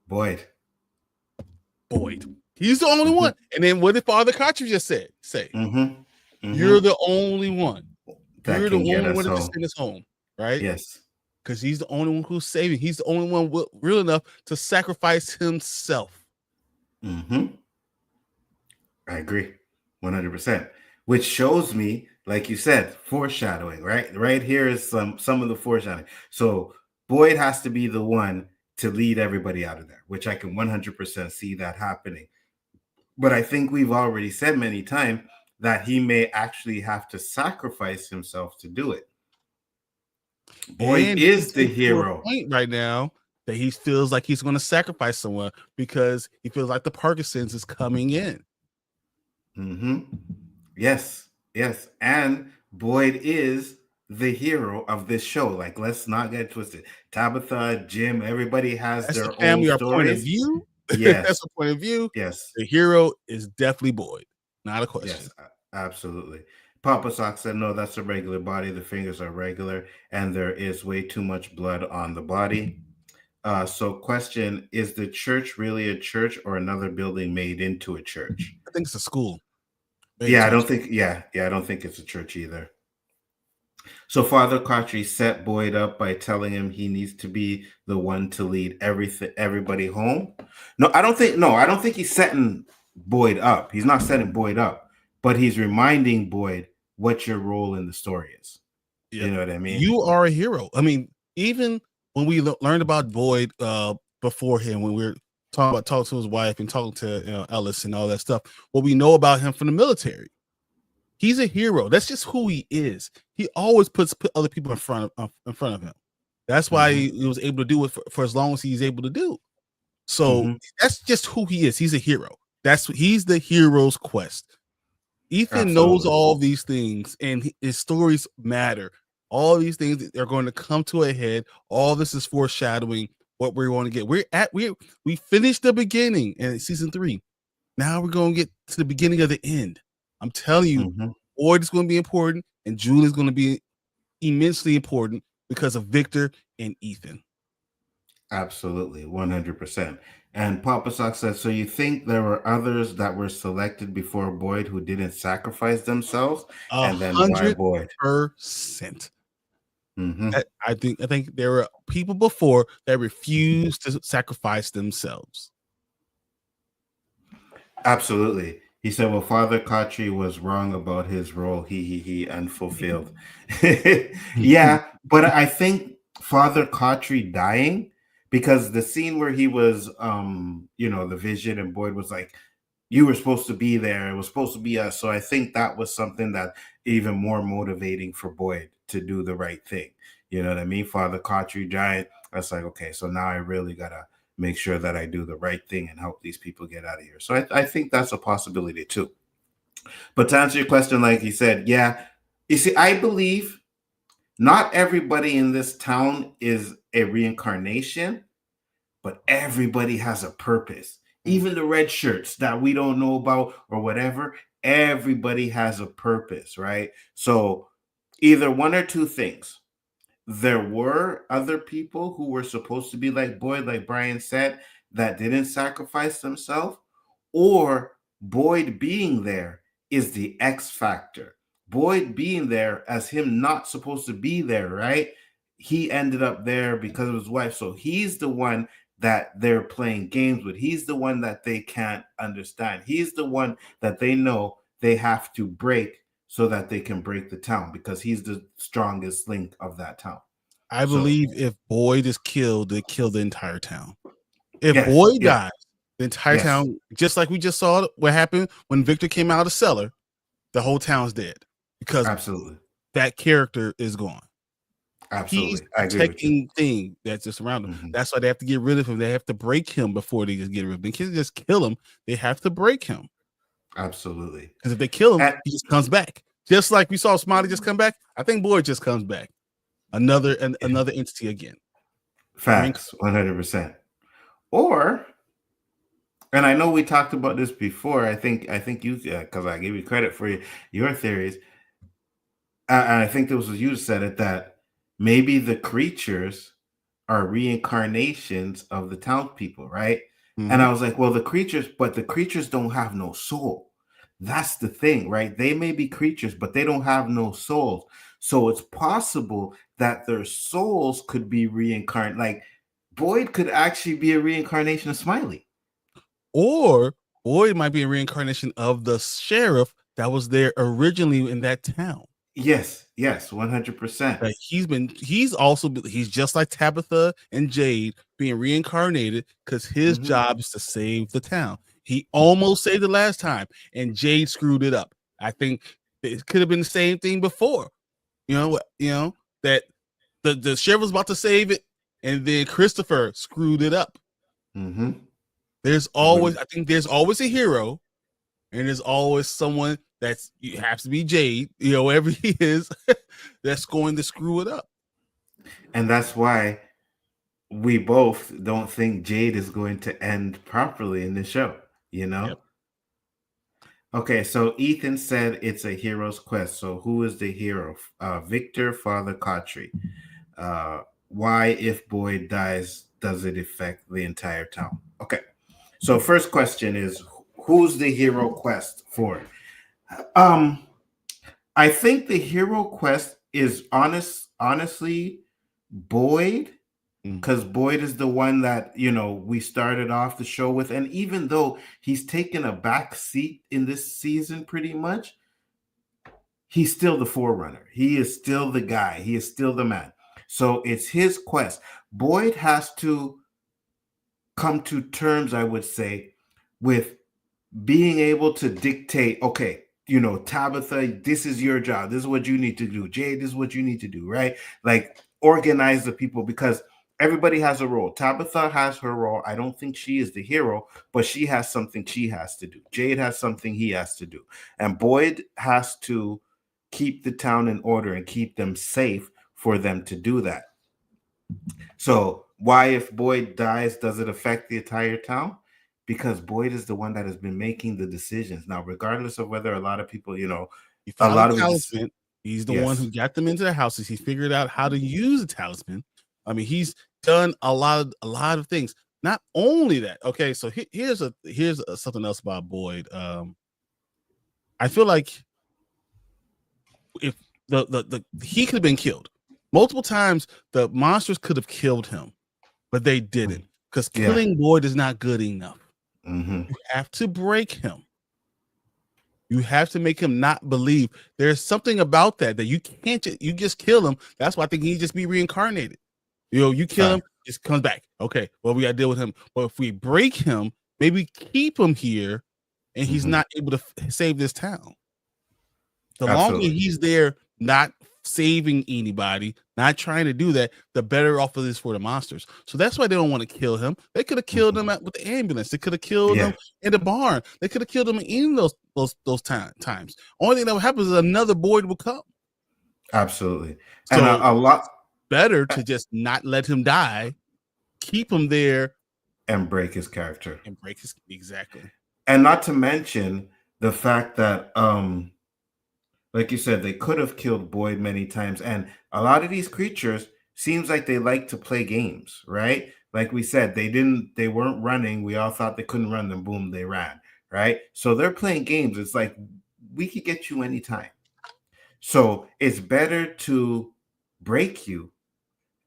Boyd. He's the only one. And then what did Father Khatri just say? Mm-hmm. You're the only one. That You're the can get only us one to home. send us home, right? Yes. Because he's the only one who's saving. He's the only one real enough to sacrifice himself. Mm-hmm. I agree. 100%. Which shows me, like you said, foreshadowing, right? Right here is some of the foreshadowing. So Boyd has to be the one to lead everybody out of there, which I can 100% see that happening. But I think we've already said many times that he may actually have to sacrifice himself to do it. Boyd And is the he's to a hero. point right now that he feels like he's going to sacrifice someone because he feels like the Parkinson's is coming in. Mm-hmm. Yes. And Boyd is the hero of this show. Like, let's not get twisted. Tabitha, Jim, everybody has That's the their own family, our point of stories. view. Yes. That's the point of view. Yes. The hero is definitely Boyd. Not a question. Yes, absolutely. Papa Sock said, no, that's a regular body. The fingers are regular, and there is way too much blood on the body. So question, is the church really a church or another building made into a church? I think it's a school. I don't think it's a church either. So Father Khatri set Boyd up by telling him he needs to be the one to lead everybody home. I don't think he's setting Boyd up. He's not setting Boyd up, but he's reminding Boyd what your role in the story is. Yeah. You know what I mean? You are a hero. I mean, even when we learned about Boyd before him, when we were talking to his wife and talking to Ellis and all that stuff, what we know about him from the military. He's a hero. That's just who he is. He always put other people in front of him. That's why he was able to do it for as long as he's able to do. So that's just who he is. He's a hero. He's the hero's quest. Ethan knows all these things, and his stories matter. All these things are going to come to a head. All this is foreshadowing what we're going to get. We finished the beginning in season 3. Now we're going to get to the beginning of the end. I'm telling you, Boyd is going to be important, and Julie is going to be immensely important because of Victor and Ethan. Absolutely, 100%. And Papa Sock says, so you think there were others that were selected before Boyd who didn't sacrifice themselves? And then why Boyd? 100%. I think there were people before that refused to sacrifice themselves. Absolutely. He said, well, Father Khatri was wrong about his role. He unfulfilled. Yeah, but I think Father Khatri dying, because the scene where he was, the vision, and Boyd was like, you were supposed to be there. It was supposed to be us. So I think that was something that even more motivating for Boyd to do the right thing. You know what I mean? Father Khatri dying. That's like, okay, so now I really got to make sure that I do the right thing and help these people get out of here. So I think that's a possibility too. But to answer your question, like you said, yeah, you see, I believe not everybody in this town is a reincarnation, but everybody has a purpose. Even the red shirts that we don't know about or whatever, everybody has a purpose, right? So either one or two things. There were other people who were supposed to be like Boyd, like Brian said, that didn't sacrifice themselves, or Boyd being there is the X factor. Boyd being there as him not supposed to be there, right? He ended up there because of his wife. So he's the one that they're playing games with. He's the one that they can't understand. He's the one that they know they have to break so that they can break the town, because he's the strongest link of that town. I believe if Boyd is killed, they kill the entire town. If Boyd dies, the entire town, just like we just saw what happened when Victor came out of the cellar, the whole town's dead because that character is gone. Absolutely. He's protecting thing that's just around him. That's why they have to get rid of him. They have to break him before they just get rid of him. They can't just kill him. They have to break him. Absolutely. Because if they kill him, he just comes back. Just like we saw Smiley just come back. I think Boyd just comes back. Another entity again. Facts, 100%. Or, and I know we talked about this before. I think you, because I gave you credit for your theories. And I think there was you said it, that maybe the creatures are reincarnations of the townspeople, right? And I was like, well, the creatures don't have no soul. That's the thing, right? They may be creatures, but they don't have no souls. So it's possible that their souls could be reincarnated. Like Boyd could actually be a reincarnation of Smiley. Or Boyd might be a reincarnation of the sheriff that was there originally in that town. Yes, 100%. He's just like Tabitha and Jade being reincarnated because his job is to save the town. He almost saved it last time, and Jade screwed it up. I think it could have been the same thing before. That the sheriff was about to save it, and then Christopher screwed it up. There's always a hero, and there's always someone that's you have to be Jade, wherever he is, that's going to screw it up. And that's why we both don't think Jade is going to end properly in the show, Yep. Okay, so Ethan said it's a hero's quest. So who is the hero? Victor, Father Khatri. Why, if Boyd dies, does it affect the entire town? Okay, so first question is, who's the hero quest for? I think the hero quest is honestly Boyd, because Boyd is the one that we started off the show with, and even though he's taken a back seat in this season pretty much, he's still the forerunner. He is still the guy. He is still the man. So it's his quest. Boyd has to come to terms, I would say, with being able to dictate, okay, Tabitha, this is your job. This is what you need to do. Jade, this is what you need to do, right? Like, organize the people, because everybody has a role. Tabitha has her role. I don't think she is the hero, but she has something she has to do. Jade has something he has to do. And Boyd has to keep the town in order and keep them safe for them to do that. So why, if Boyd dies, does it affect the entire town? Because Boyd is the one that has been making the decisions. Now, regardless of whether a lot of people, he a lot of talisman. He's the one who got them into the houses. He figured out how to use the talisman. I mean, he's done a lot of things. Not only that, okay. So here's something else about Boyd. I feel like if the he could have been killed multiple times, the monsters could have killed him, but they didn't, because killing Boyd is not good enough. You have to break him. You have to make him not believe. There's something about that you can't you just kill him. That's why I think he just be reincarnated. You kill him, just comes back. Okay, well, we got to deal with him. But if we break him, maybe keep him here, and he's not able to save this town. The longer he's there, not saving anybody, not trying to do that, the better off it is for the monsters. So that's why they don't want to kill him. They could have killed him with the ambulance. They could have killed him in the barn. They could have killed him in those times. Only thing that would happen is another Boyd will come. Absolutely. So and a lot better to just not let him die, keep him there, and break his character. Exactly. And not to mention the fact that like you said, they could have killed Boyd many times. And a lot of these creatures seems like they like to play games, right? Like we said, they weren't running. We all thought they couldn't run, then boom, they ran, right? So they're playing games. It's like, we could get you anytime. So it's better to break you,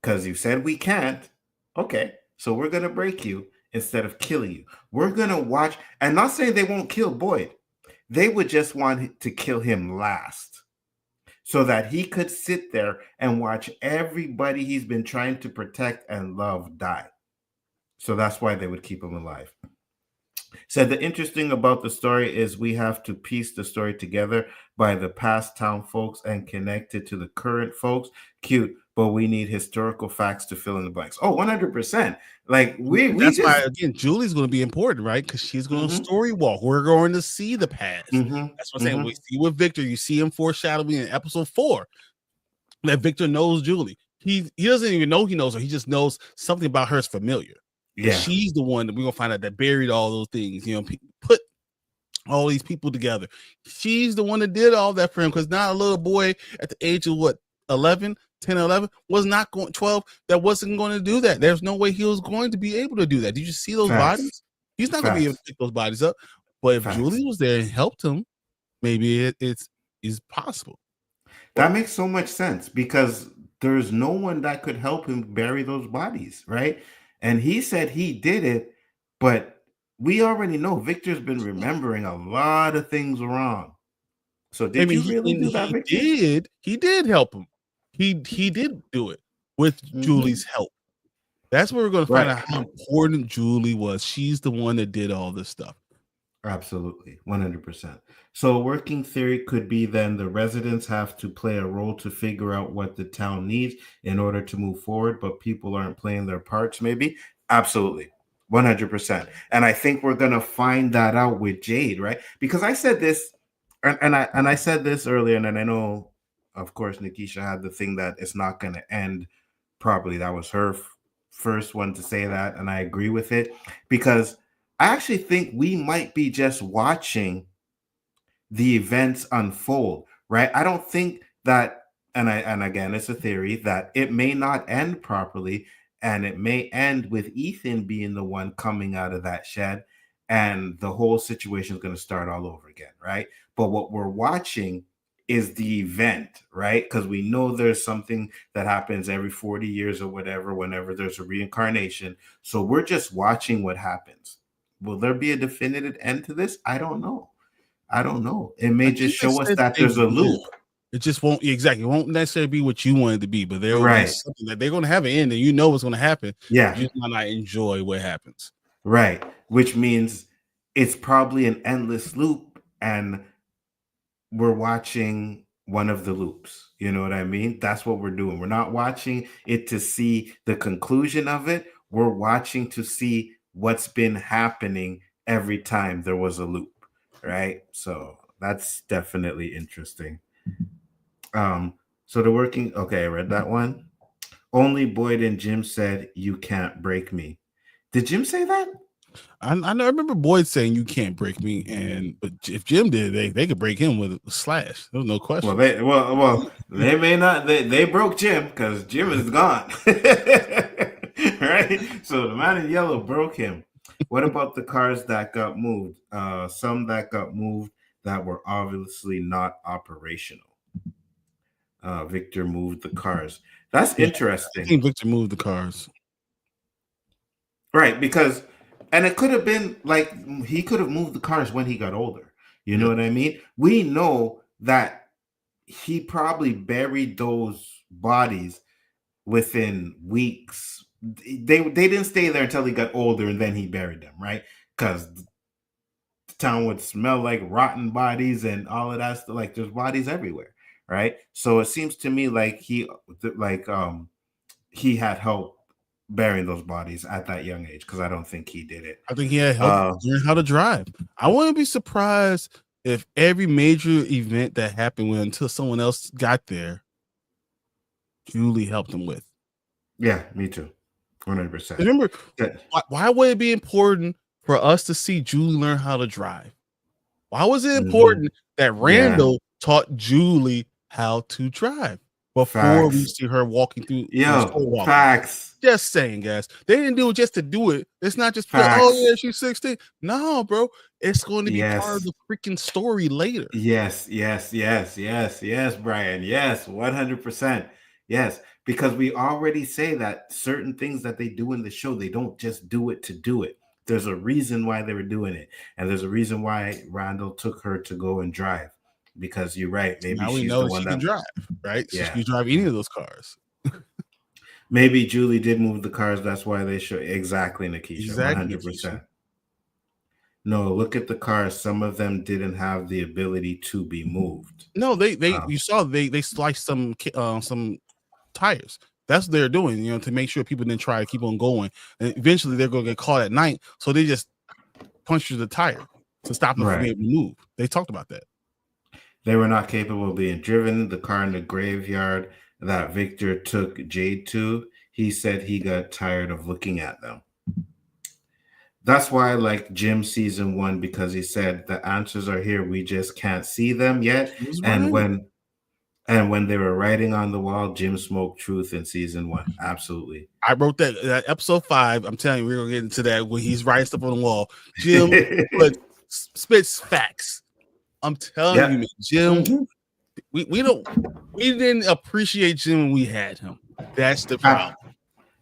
because you said we can't. Okay, so we're going to break you instead of killing you. We're going to watch, and not saying they won't kill Boyd. They would just want to kill him last, so that he could sit there and watch everybody he's been trying to protect and love die. So that's why they would keep him alive. Said the interesting about the story is we have to piece the story together by the past town folks and connect it to the current folks. Cute, but we need historical facts to fill in the blanks. Oh, 100%. Like that's why, again, Julie's going to be important, right? Because she's going to story walk. We're going to see the past. That's what I'm saying. We see with Victor, you see him foreshadowing in episode 4 that Victor knows Julie. He doesn't even know he knows her. He just knows something about her is familiar. Yeah, she's the one that we're gonna find out that buried all those things. Put all these people together. She's the one that did all that for him, because now a little boy at the age of 10 or 11 was not going 12 that wasn't going to do that. There's no way he was going to be able to do that. Did you see those bodies? He's not going to be able to pick those bodies up. But if Julie was there and helped him, maybe it's possible. That makes so much sense, because there's no one that could help him bury those bodies, right? And he said he did it, but we already know Victor's been remembering a lot of things wrong. So did you really do that, Victor? He did help him. He did do it with Julie's help. That's where we're going to find out how important Julie was. She's the one that did all this stuff. Absolutely, 100%. So a working theory could be then the residents have to play a role to figure out what the town needs in order to move forward, but people aren't playing their parts, maybe? Absolutely, 100%. And I think we're gonna find that out with Jade, right? Because I said this, and I said this earlier, and then I know, of course, Nikisha had the thing that it's not gonna end properly. That was her first one to say that, and I agree with it because I actually think we might be just watching the events unfold, right? I don't think that, and again, it's a theory that it may not end properly, and it may end with Ethan being the one coming out of that shed, and the whole situation is going to start all over again, right? But what we're watching is the event, right? Because we know there's something that happens every 40 years or whatever, whenever there's a reincarnation. So we're just watching what happens. Will there be a definitive end to this? I don't know. I don't know. It may I just think they show us said that they there's a will. loop. It just won't exactly. It won't necessarily be what you want it to be, but there will be Right. something that they're going to have an end, and you know what's going to happen. Yeah. You just might not enjoy what happens. Right. Which means it's probably an endless loop, and we're watching one of the loops. You know what I mean? That's what we're doing. We're not watching it to see the conclusion of it. We're watching to see what's been happening every time there was a loop, right? So that's definitely interesting. So the working, okay, I read that one. Only Boyd and Jim said, "You can't break me." Did Jim say that? I remember Boyd saying you can't break me, but if Jim did, they could break him with a slash. There was no question. They may not. They broke Jim because Jim is gone, right? So the man in yellow broke him. What about the cars that got moved? Some that got moved that were obviously not operational. Victor moved the cars. That's interesting. I think Victor moved the cars. Right, because, and it could have been like he could have moved the cars when he got older. You know what I mean? We know that he probably buried those bodies within weeks. They didn't stay there until he got older and then he buried them, right? Because the town would smell like rotten bodies and all of that stuff. Like there's bodies everywhere, right? So it seems to me like he had help burying those bodies at that young age because I don't think he did it. I think he had help learn how to drive. I wouldn't be surprised if every major event that happened until someone else got there, Julie helped him with. Yeah, me too. 100%. Remember, why would it be important for us to see Julie learn how to drive? Why was it important that Randall taught Julie how to drive before we see her walking through? Facts. Just saying, guys. They didn't do it just to do it. It's not just, oh, yeah, she's 16. No, bro. It's going to be part of the freaking story later. Yes, Brian. Yes, 100%. Yes, because we already say that certain things that they do in the show, they don't just do it to do it. There's a reason why they were doing it. And there's a reason why Randall took her to go and drive. Because you're right. Maybe now we she's know the one she can drive, right? Yeah. She can drive any of those cars. Maybe Julie did move the cars. That's why they show exactly, Nikisha. Exactly, 100%. Nikisha. No, look at the cars. Some of them didn't have the ability to be moved. No, you saw they sliced some tires. That's what they're doing, to make sure people didn't try to keep on going. And eventually they're going to get caught at night. So they just punched the tire to stop them from being able to move. They talked about that. They were not capable of being driven. The car in the graveyard that Victor took Jade to, he said he got tired of looking at them. That's why I like Jim season 1, because he said the answers are here. We just can't see them yet. And when they were writing on the wall, Jim smoked truth in season 1. Absolutely. I wrote that episode 5. I'm telling you, we're gonna get into that when he's writing stuff on the wall. Jim spits facts. I'm telling you, man, Jim. We didn't appreciate Jim when we had him. That's the problem.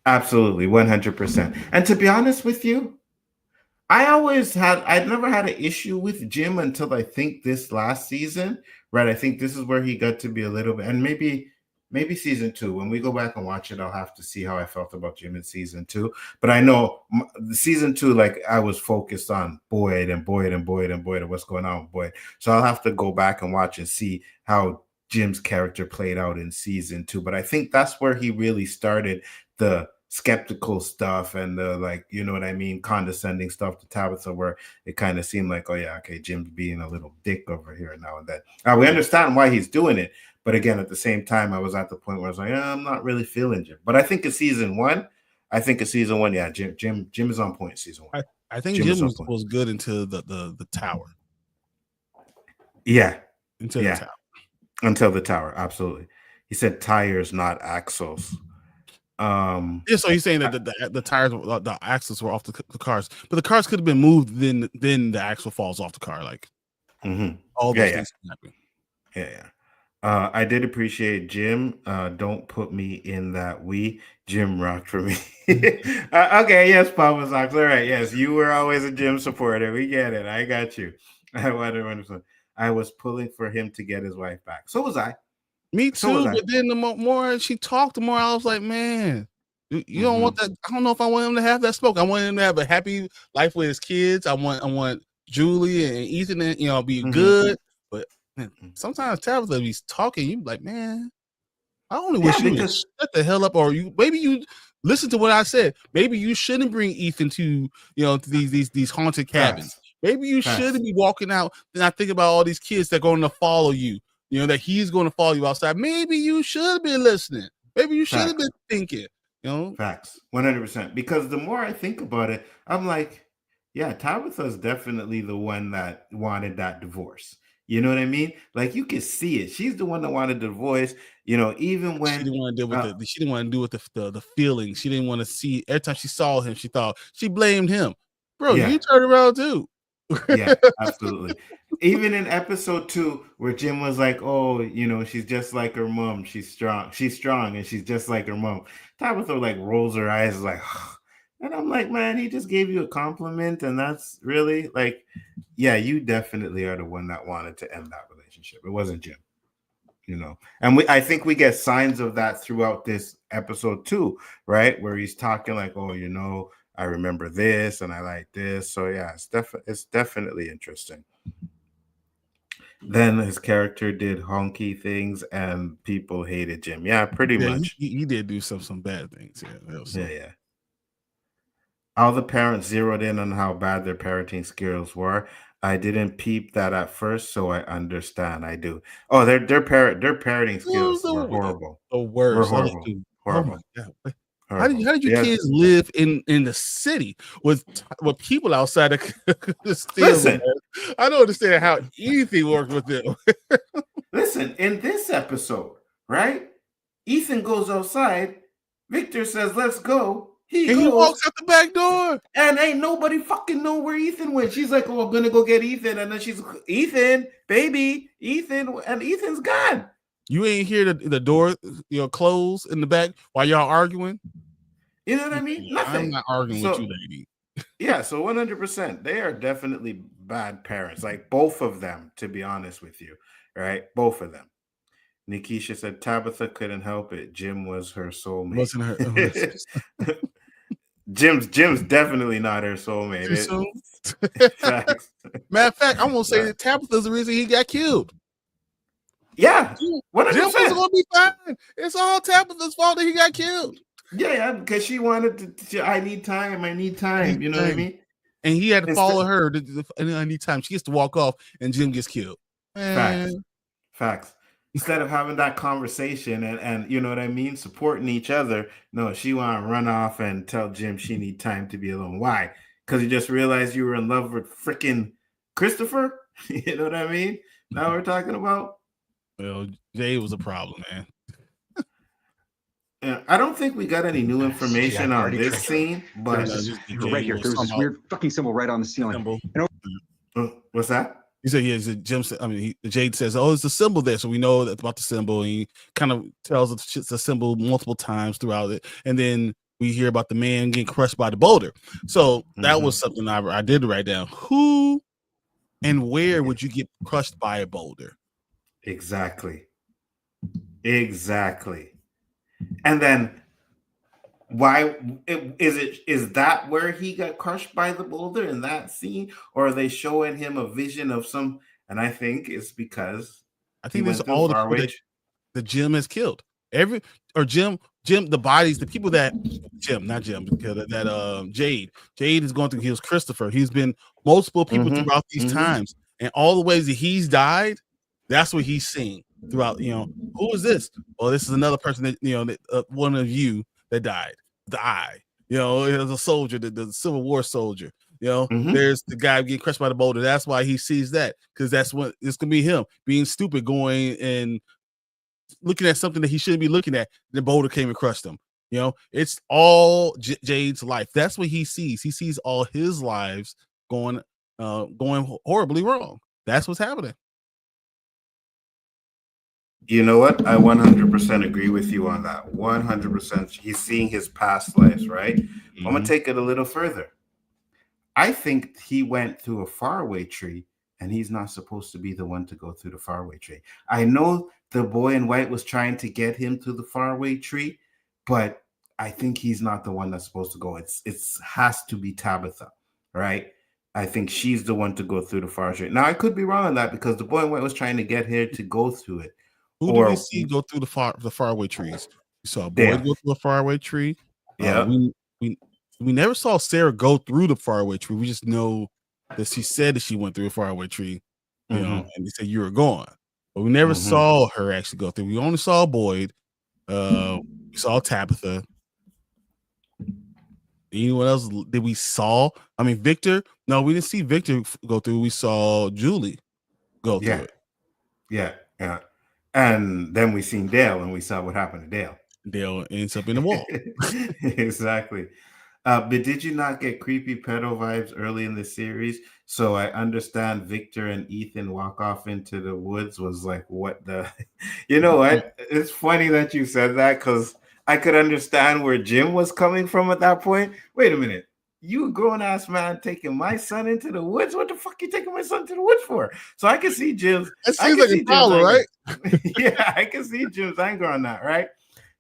Absolutely, 100%. And to be honest with you, I'd never had an issue with Jim until I think this last season, right? I think this is where he got to be a little bit, and maybe season 2. When we go back and watch it, I'll have to see how I felt about Jim in season 2. But I know season 2, like I was focused on Boyd and what's going on with Boyd. So I'll have to go back and watch and see how Jim's character played out in season 2. But I think that's where he really started the skeptical stuff and the, like, you know what I mean, condescending stuff to Tabitha, where it kind of seemed like, oh yeah, okay, Jim's being a little dick over here now and then. We understand why he's doing it, but again, at the same time, I was at the point where I was like, I'm not really feeling Jim. But I think in season one, yeah, Jim is on point. Season one, I think Jim was good into the tower. Yeah, until the tower. Until the tower, absolutely. He said tires, not axles. Yeah, so he's saying that the tires, the axles were off the cars, but the cars could have been moved. Then the axle falls off the car. Like all those things can happen. Yeah. I did appreciate Jim. Don't put me in that we. Jim rocked for me. Okay, yes, Papa Socks. All right, yes, you were always a Jim supporter. We get it. I got you. I was pulling for him to get his wife back. So was I. Me too. But then the more she talked, the more I was like, man, you don't want that. I don't know if I want him to have that smoke. I want him to have a happy life with his kids. I want Julie and Ethan to, be good. But man, sometimes Tabitha be talking, you be like, man, I only wish you would shut the hell up, or maybe you listen to what I said. Maybe you shouldn't bring Ethan to these haunted cabins. Maybe you shouldn't be walking out and I think about all these kids that are going to follow you. That he's going to follow you outside. Maybe you should be listening. Maybe you should have been thinking. Facts, 100%. Because the more I think about it, I'm like, yeah, Tabitha's definitely the one that wanted that divorce. You know what I mean? Like, you can see it. She's the one that wanted the divorce. Even when she didn't want to deal with she didn't want to do with the feelings. She didn't want to see. Every time she saw him, she blamed him. Bro, you turned around too. Yeah, absolutely. Even in episode 2, where Jim was like, oh, she's just like her mom. She's strong, and she's just like her mom. Tabitha like rolls her eyes like, and I'm like, man, he just gave you a compliment, and that's really like, yeah, you definitely are the one that wanted to end that relationship. It wasn't Jim, and I think we get signs of that throughout this episode too, right? Where he's talking like, oh, I remember this and I like this. So yeah, it's definitely interesting. Then his character did honky things and people hated Jim. Yeah, pretty much. He did do some bad things. Yeah. All the parents zeroed in on how bad their parenting skills were. I didn't peep that at first, so I understand. I do. Oh, their parenting skills were horrible. The worst. Were horrible. Horrible. Oh my God. How did your kids live in the city with people outside that steal? Listen, I don't understand how anything works with them. Listen, in this episode, right? Ethan goes outside. Victor says, "Let's go." He walks out the back door, and ain't nobody fucking know where Ethan went. She's like, "Oh, I'm gonna go get Ethan," and then she's Ethan, baby, Ethan, and Ethan's gone. You ain't hear the door, close in the back while y'all arguing. You know what I mean? Nothing. I'm not arguing with you, lady. Yeah, so 100%, they are definitely bad parents. Like both of them, to be honest with you, right? Both of them. Nikisha said Tabitha couldn't help it. Jim was her soulmate. Wasn't her? Jim's definitely not her soulmate. Facts. Matter of fact, I'm gonna say that Tabitha's the reason he got killed. Yeah, Jim was gonna be fine. It's all Tabitha's fault that he got killed. Yeah, because she wanted to. I need time. You know what I mean? And he had to follow her. I need time. She gets to walk off, and Jim gets killed. Facts. Instead of having that conversation and you know what I mean, supporting each other, no, she want to run off and tell Jim she need time to be alone. Why? Because you just realized you were in love with freaking Christopher. You know what I mean? Now we're talking about. Well, Jay was a problem, man. Yeah, I don't think we got any new information on this scene, but right here, there was this weird fucking symbol right on the ceiling. What's that? He said, "Yeah." Jim said, Jade says, "Oh, it's a symbol there," so we know about the symbol. And he kind of tells us it's a symbol multiple times throughout it, and then we hear about the man getting crushed by the boulder. So that was something I did write down. Who and where would you get crushed by a boulder? Exactly. And then why is that where he got crushed by the boulder in that scene, or are they showing him a vision of some? And I think it's because I think there's all the people that Jim has killed. Jim Jim, the bodies, the people that not Jim, because that Jade is going through. He was Christopher. He's been multiple people throughout these times, and all the ways that he's died. That's what he's seeing throughout. Who is this? Well, this is another person that one of you that died. The Eye. It was a soldier, the Civil War soldier. There's the guy getting crushed by the boulder. That's why he sees that, because that's what it's gonna be, him being stupid, going and looking at something that he shouldn't be looking at. The boulder came and crushed him. It's all Jade's life. That's what he sees. He sees all his lives going horribly wrong. That's what's happening. You know what? I 100% agree with you on that. 100%. He's seeing his past lives, right? I'm going to take it a little further. I think he went through a faraway tree, and he's not supposed to be the one to go through the faraway tree. I know the boy in white was trying to get him to the faraway tree, but I think he's not the one that's supposed to go. It has to be Tabitha, right? I think she's the one to go through the faraway tree. Now, I could be wrong on that, because the boy in white was trying to get her to go through it. Who did we see go through the faraway trees? We saw a boy go through a faraway tree. Yeah. We never saw Sara go through the faraway tree. We just know that she said that she went through a faraway tree, and they said you were gone. But we never saw her actually go through. We only saw Boyd. We saw Tabitha. Anyone else did we saw? I mean, Victor. No, we didn't see Victor go through. We saw Julie go through it. Yeah. And then we seen Dale, and we saw what happened to Dale. Dale ends up in the wall. Exactly. But did you not get creepy pedo vibes early in the series? So I understand Victor and Ethan walk off into the woods was like, what the? You know what? It's funny that you said that, because I could understand where Jim was coming from at that point. Wait a minute. You a grown-ass man taking my son into the woods? What the fuck you taking my son to the woods for? So I can see Jim's. That seems like a problem, right? Yeah, I can see Jim's anger on that, right?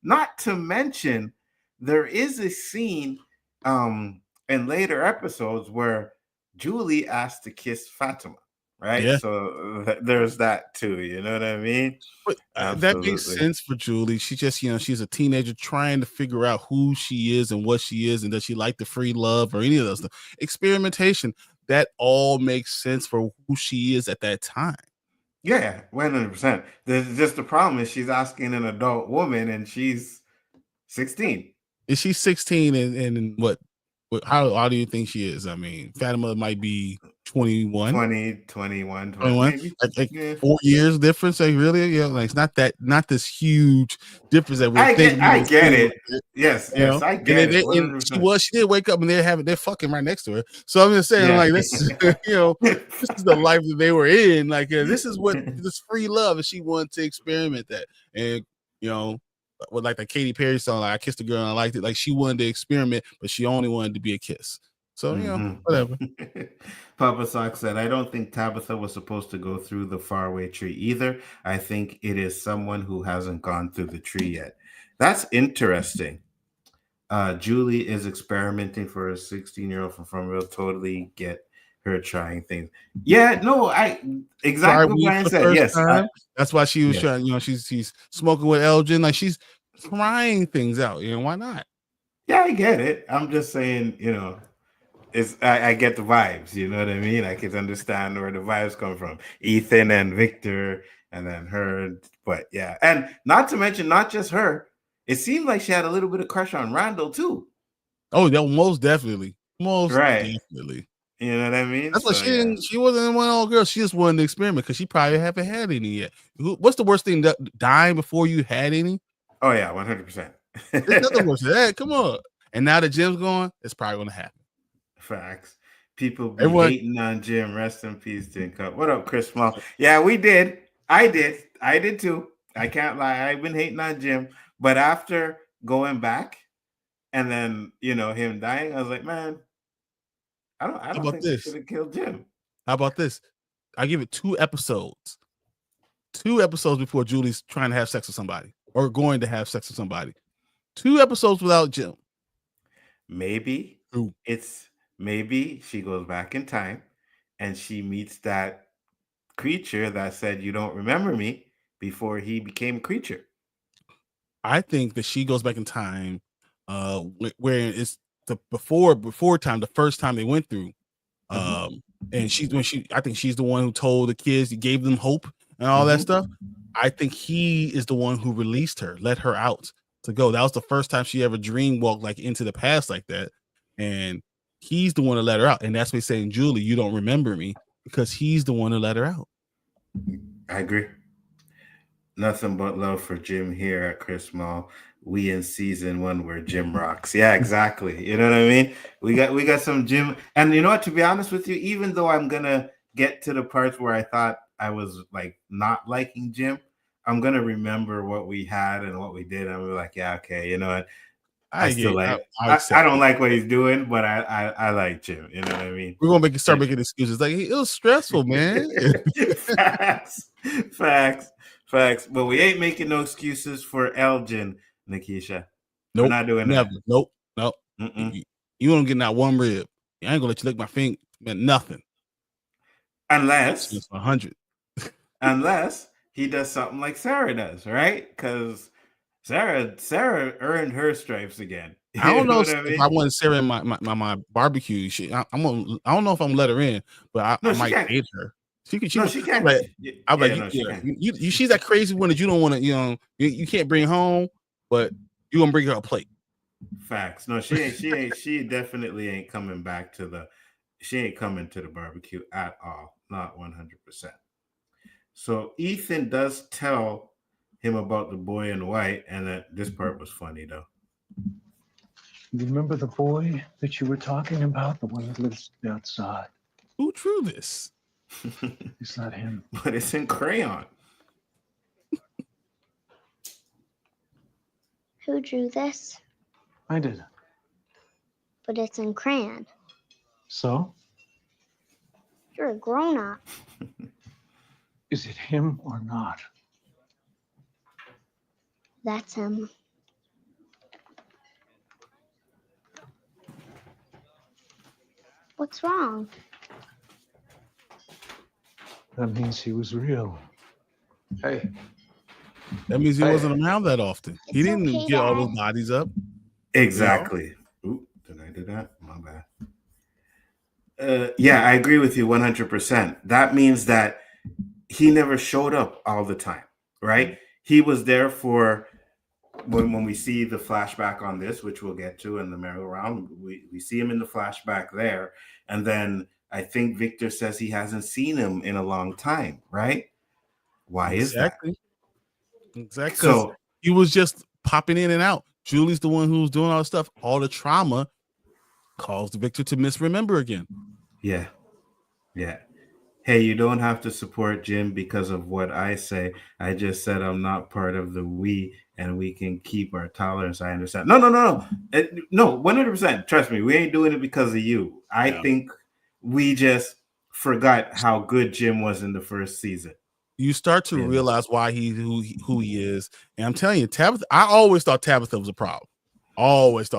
Not to mention, there is a scene in later episodes where Julie asked to kiss Fatima, right? Yeah. So there's that too. You know what I mean? But that makes sense for Julie. She just, she's a teenager trying to figure out who she is and what she is, and does she like the free love or any of those stuff. Experimentation. That all makes sense for who she is at that time. Yeah, 100%. Just the problem is she's asking an adult woman, and she's 16. Is she 16 and what how do you think she is? I mean, Fatima might be 21. 21, maybe. Like yeah. 4 years difference. Like really? Yeah, like it's not this huge difference that I get it. Yes, I get it. And she did wake up and they're fucking right next to her. So I'm just saying, like, this is this is the life that they were in. Like, this is what this free love, and she wanted to experiment that. And with like the Katy Perry song, like I kissed a girl and I liked it. Like she wanted to experiment, but she only wanted to be a kiss. So whatever. Papa Sock said, I don't think Tabitha was supposed to go through the faraway tree either. I think it is someone who hasn't gone through the tree yet. That's interesting. Julie is experimenting for a 16-year-old from Farmville. Totally get her trying things. Yeah, no, I exactly what Brian said. Yes, that's why she was trying. She's smoking with Elgin. Like she's trying things out. Why not? Yeah, I get it. I'm just saying, I get the vibes. You know what I mean? I can understand where the vibes come from. Ethan and Victor, and then her. But yeah, and not to mention, not just her. It seemed like she had a little bit of crush on Randall too. Oh, yeah, most definitely. Definitely. You know what I mean? That's why she wasn't one old girl. She just wanted to experiment because she probably haven't had any yet. What's the worst thing? Dying before you had any? Oh yeah, 100%. There's nothing worse than that. Come on. And now that Jim's gone, it's probably going to happen. Facts. People be hating on Jim. Rest in peace, Tin Cup. What up, Chris Small? Yeah, we did. I did too. I can't lie. I've been hating on Jim. But after going back and then, him dying, I was like, man, I don't think they should have killed Jim. How about this? I give it 2 episodes. 2 episodes before Julie's trying to have sex with somebody or going to have sex with somebody. 2 episodes without Jim. Maybe maybe she goes back in time and she meets that creature that said, you don't remember me, before he became a creature. I think that she goes back in time, where it's the before time, the first time they went through. And I think she's the one who told the kids, gave them hope and all that stuff. I think he is the one who released her, let her out to go. That was the first time she ever dream walked like into the past like that. And he's the one to let her out. And that's what he's saying, Julie, you don't remember me, because he's the one to let her out. I agree. Nothing but love for Jim here at Chris Mall. We in season 1 where Jim rocks. Yeah, exactly. You know what I mean? We got some Jim. And you know what? To be honest with you, even though I'm gonna get to the parts where I thought I was like not liking Jim, I'm gonna remember what we had and what we did, and we're like, yeah, okay, you know what? I don't like what he's doing, but I like Jim. You know what I mean? We're gonna start making excuses. Like, it was stressful, man. Facts. But we ain't making no excuses for Elgin, Nikisha. Nope, we're not doing never. that. Nope. You won't get that one rib. I ain't gonna let you lick my finger. Man, nothing. Unless 100. Unless he does something like Sara does, right? Because Sara earned her stripes again. I don't know if I want Sara in my barbecue. I don't know if I'm gonna let her in, but I might date her. She can. She can. She's that crazy one that you don't want to. You can't bring home, but you gonna bring her a plate. Facts. No, she ain't. She definitely ain't coming back to the. She ain't coming to the barbecue at all. Not 100%. So Ethan does tell him about the boy in white, and this part was funny though. You remember the boy that you were talking about, the one that lives outside? Who drew this? It's not him. But it's in crayon. Who drew this? I did. But it's in crayon. So? You're a grown-up. Is it him or not? That's him. What's wrong? That means he was real. Hey. That means he wasn't around that often. He didn't okay, get all Dad. those bodies up. Exactly. Ooh, did I do that? My bad. Yeah, I agree with you 100%. That means that he never showed up all the time, right? He was there for when we see the flashback on this, which we'll get to in the merry-go-round. We see him in the flashback there, and then I think Victor says he hasn't seen him in a long time, right? Why is that? Exactly. So he was just popping in and out. Julie's the one who's doing all the stuff. All the trauma caused Victor to misremember again. Yeah. Hey, you don't have to support Jim because of what I say. I just said I'm not part of the we, and we can keep our tolerance. I understand. No, 100%. Trust me, we ain't doing it because of you. I think we just forgot how good Jim was in the first season. You start to realize why he's who he is. And I'm telling you, Tabitha, I always thought Tabitha was a problem. I just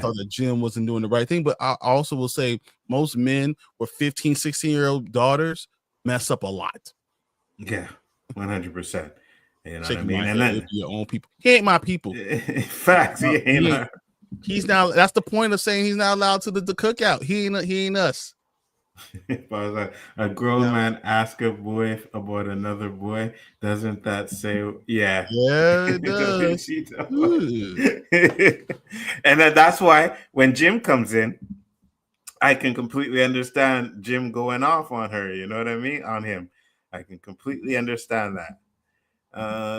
thought that Jim wasn't doing the right thing. But I also will say most men with 15, 16-year-old daughters mess up a lot. Yeah, 100%. You know what I Shaking mean? my And head, then your own people. He ain't my people. Facts. He's now. That's the point of saying he's not allowed to the cookout. He ain't us. If I was like, a grown man ask a boy about another boy, doesn't that say, yeah? Yeah, it does. And then that's why when Jim comes in, I can completely understand Jim going off on her. You know what I mean? On him. I can completely understand that.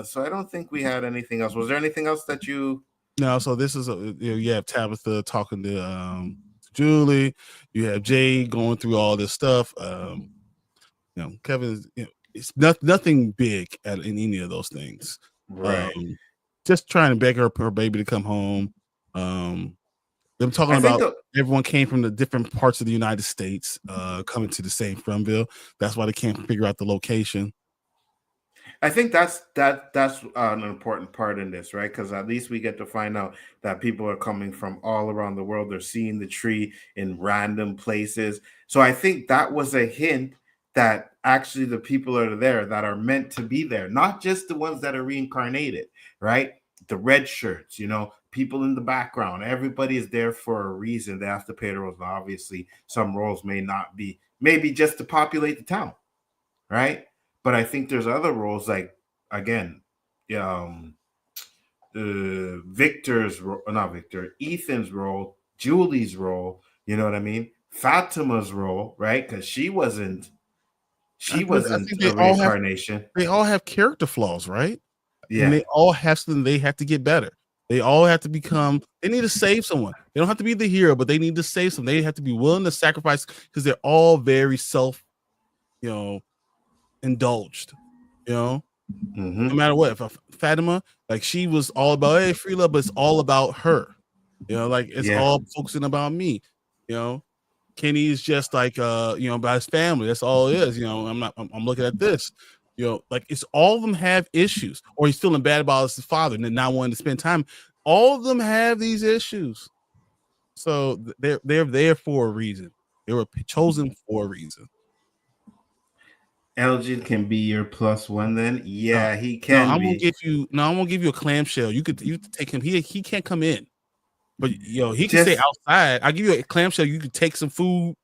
So I don't think we had anything else. Was there anything else that you... No, so this is you have Tabitha talking to Julie, you have Jay going through all this stuff. Kevin, it's nothing big in any of those things. Right. Just trying to beg her baby to come home. Them talking about everyone came from the different parts of the United States, coming to the same Fromville. That's why they can't figure out the location. I think that's an important part in this, right? Because at least we get to find out that people are coming from all around the world. They're seeing the tree in random places. So I think that was a hint that actually the people that are there that are meant to be there, not just the ones that are reincarnated, right? The red shirts, you know, people in the background, everybody is there for a reason. They have to pay the roles. Now, obviously, some roles may not be, maybe just to populate the town, right? But I think there's other roles like, again, Ethan's role, Julie's role, you know what I mean? Fatima's role, right? Because she wasn't I think a reincarnation. they all have character flaws, right? Yeah. And they all have something they have to get better. They all have to become, they need to save someone. They don't have to be the hero, but they need to save someone. They have to be willing to sacrifice because they're all very indulged, no matter what. If Fatima, like, she was all about, hey, free love, but it's all about her, like it's all focusing about me. Kenny is just like about his family. That's all it is. I'm looking at this, like, it's all of them have issues, or he's feeling bad about his father and not wanting to spend time. All of them have these issues, so they're there for a reason. They were chosen for a reason. Elgin can be your +1 then. Yeah, he can. I'm gonna give you a clamshell. You could take him. He can't come in, but he can stay outside. I'll give you a clamshell. You could take some food,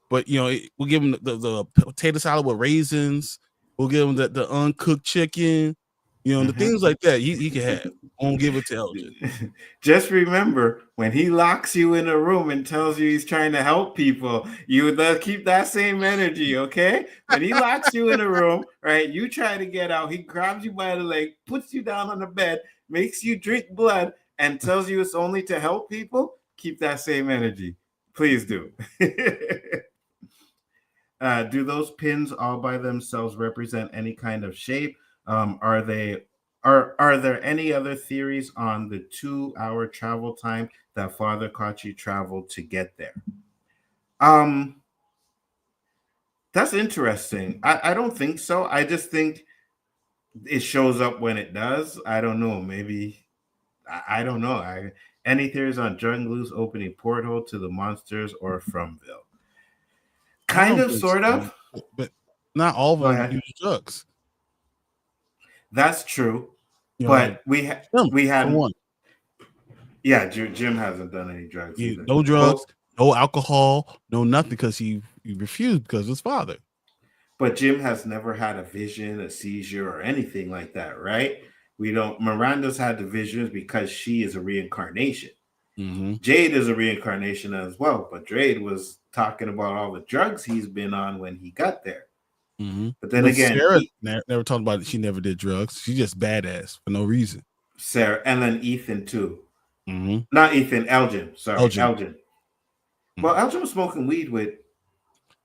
but we'll give him the potato salad with raisins. We'll give him the uncooked chicken. The things like that he can have. I won't give it to Elgin. Just remember, when he locks you in a room and tells you he's trying to help people, you keep that same energy, okay? When he locks you in a room, right, you try to get out, he grabs you by the leg, puts you down on the bed, makes you drink blood, and tells you it's only to help people. Keep that same energy. Please do. Do those pins all by themselves represent any kind of shape? Are there any other theories on the 2-hour travel time that Father Khatri traveled to get there? That's interesting. I don't think so. I just think it shows up when it does. I don't know. Maybe I don't know. Any theories on Junglu's opening portal to the monsters or Fromville? Kind of, sort of, but not all of them use drugs. That's true, but we had one. Yeah, Jim hasn't done any drugs either. No drugs, no alcohol, no nothing, because he refused because of his father. But Jim has never had a vision, a seizure, or anything like that, right? Miranda's had the visions because she is a reincarnation. Jade is a reincarnation as well, but Jade was talking about all the drugs he's been on when he got there. But then again, Sara never talked about it. She never did drugs. She's just badass for no reason. Sara, and then Ethan too. Not Ethan, Elgin. Sorry, Elgin. Well, Elgin was smoking weed with.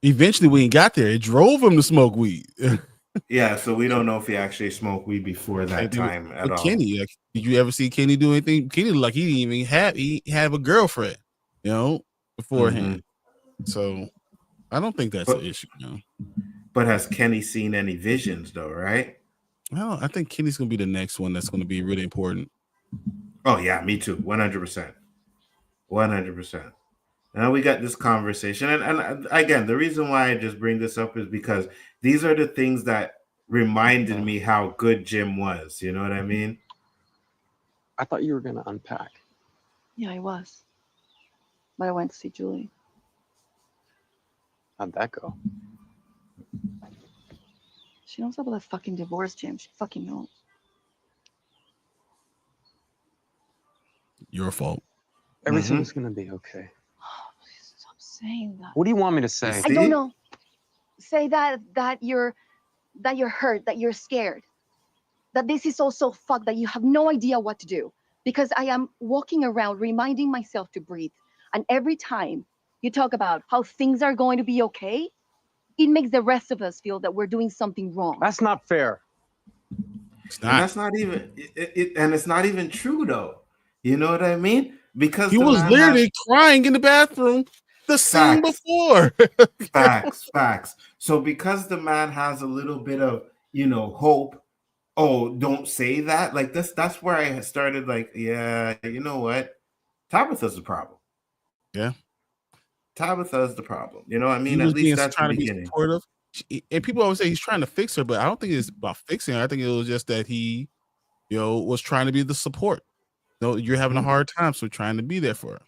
Eventually, when he got there, it drove him to smoke weed. Yeah, so we don't know if he actually smoked weed before that time at all. Kenny, did you ever see Kenny do anything? Kenny, like, he didn't even have a girlfriend, beforehand. So I don't think that's an issue. But has Kenny seen any visions though? Right? Well, I think Kenny's gonna be the next one that's gonna be really important. Oh yeah, me too. 100%. 100%. Now we got this conversation, and again, the reason why I just bring this up is because these are the things that reminded me how good Jim was. You know what I mean? I thought you were going to unpack. Yeah, I was. But I went to see Julie. How'd that go? She knows about that fucking divorce, Jim. She fucking knows. Your fault. Everything's going to be okay. Please stop saying that. What do you want me to say? I don't know. Say that you're hurt, that you're scared, that this is all so fucked that you have no idea what to do. Because I am walking around reminding myself to breathe. And every time you talk about how things are going to be okay, it makes the rest of us feel that we're doing something wrong. That's not fair. It's not. And that's not even and it's not even true though. You know what I mean? Because he was literally crying in the bathroom the scene before. Facts. So because the man has a little bit of, hope, don't say that. Like that's where I started like, yeah, you know what? Tabitha's the problem. Yeah. Tabitha's the problem. You know what I mean? At least that's the beginning. And people always say he's trying to fix her, but I don't think it's about fixing her. I think it was just that he, was trying to be the support. You're having a hard time, so trying to be there for her.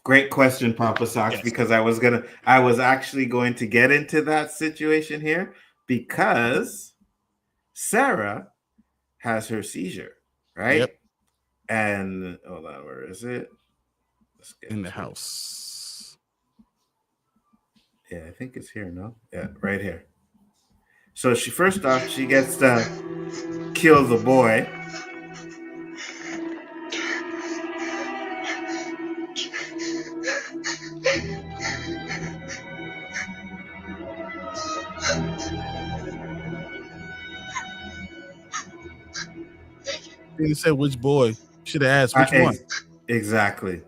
Great question, Papa Socks, because I was actually going to get into that situation here because Sara has her seizure, right? Yep. And hold on, where is it? Let's get in the house. Yeah, I think it's here, no? Yeah, right here. So she gets to kill the boy. You said which boy? Should have asked which one. Exactly.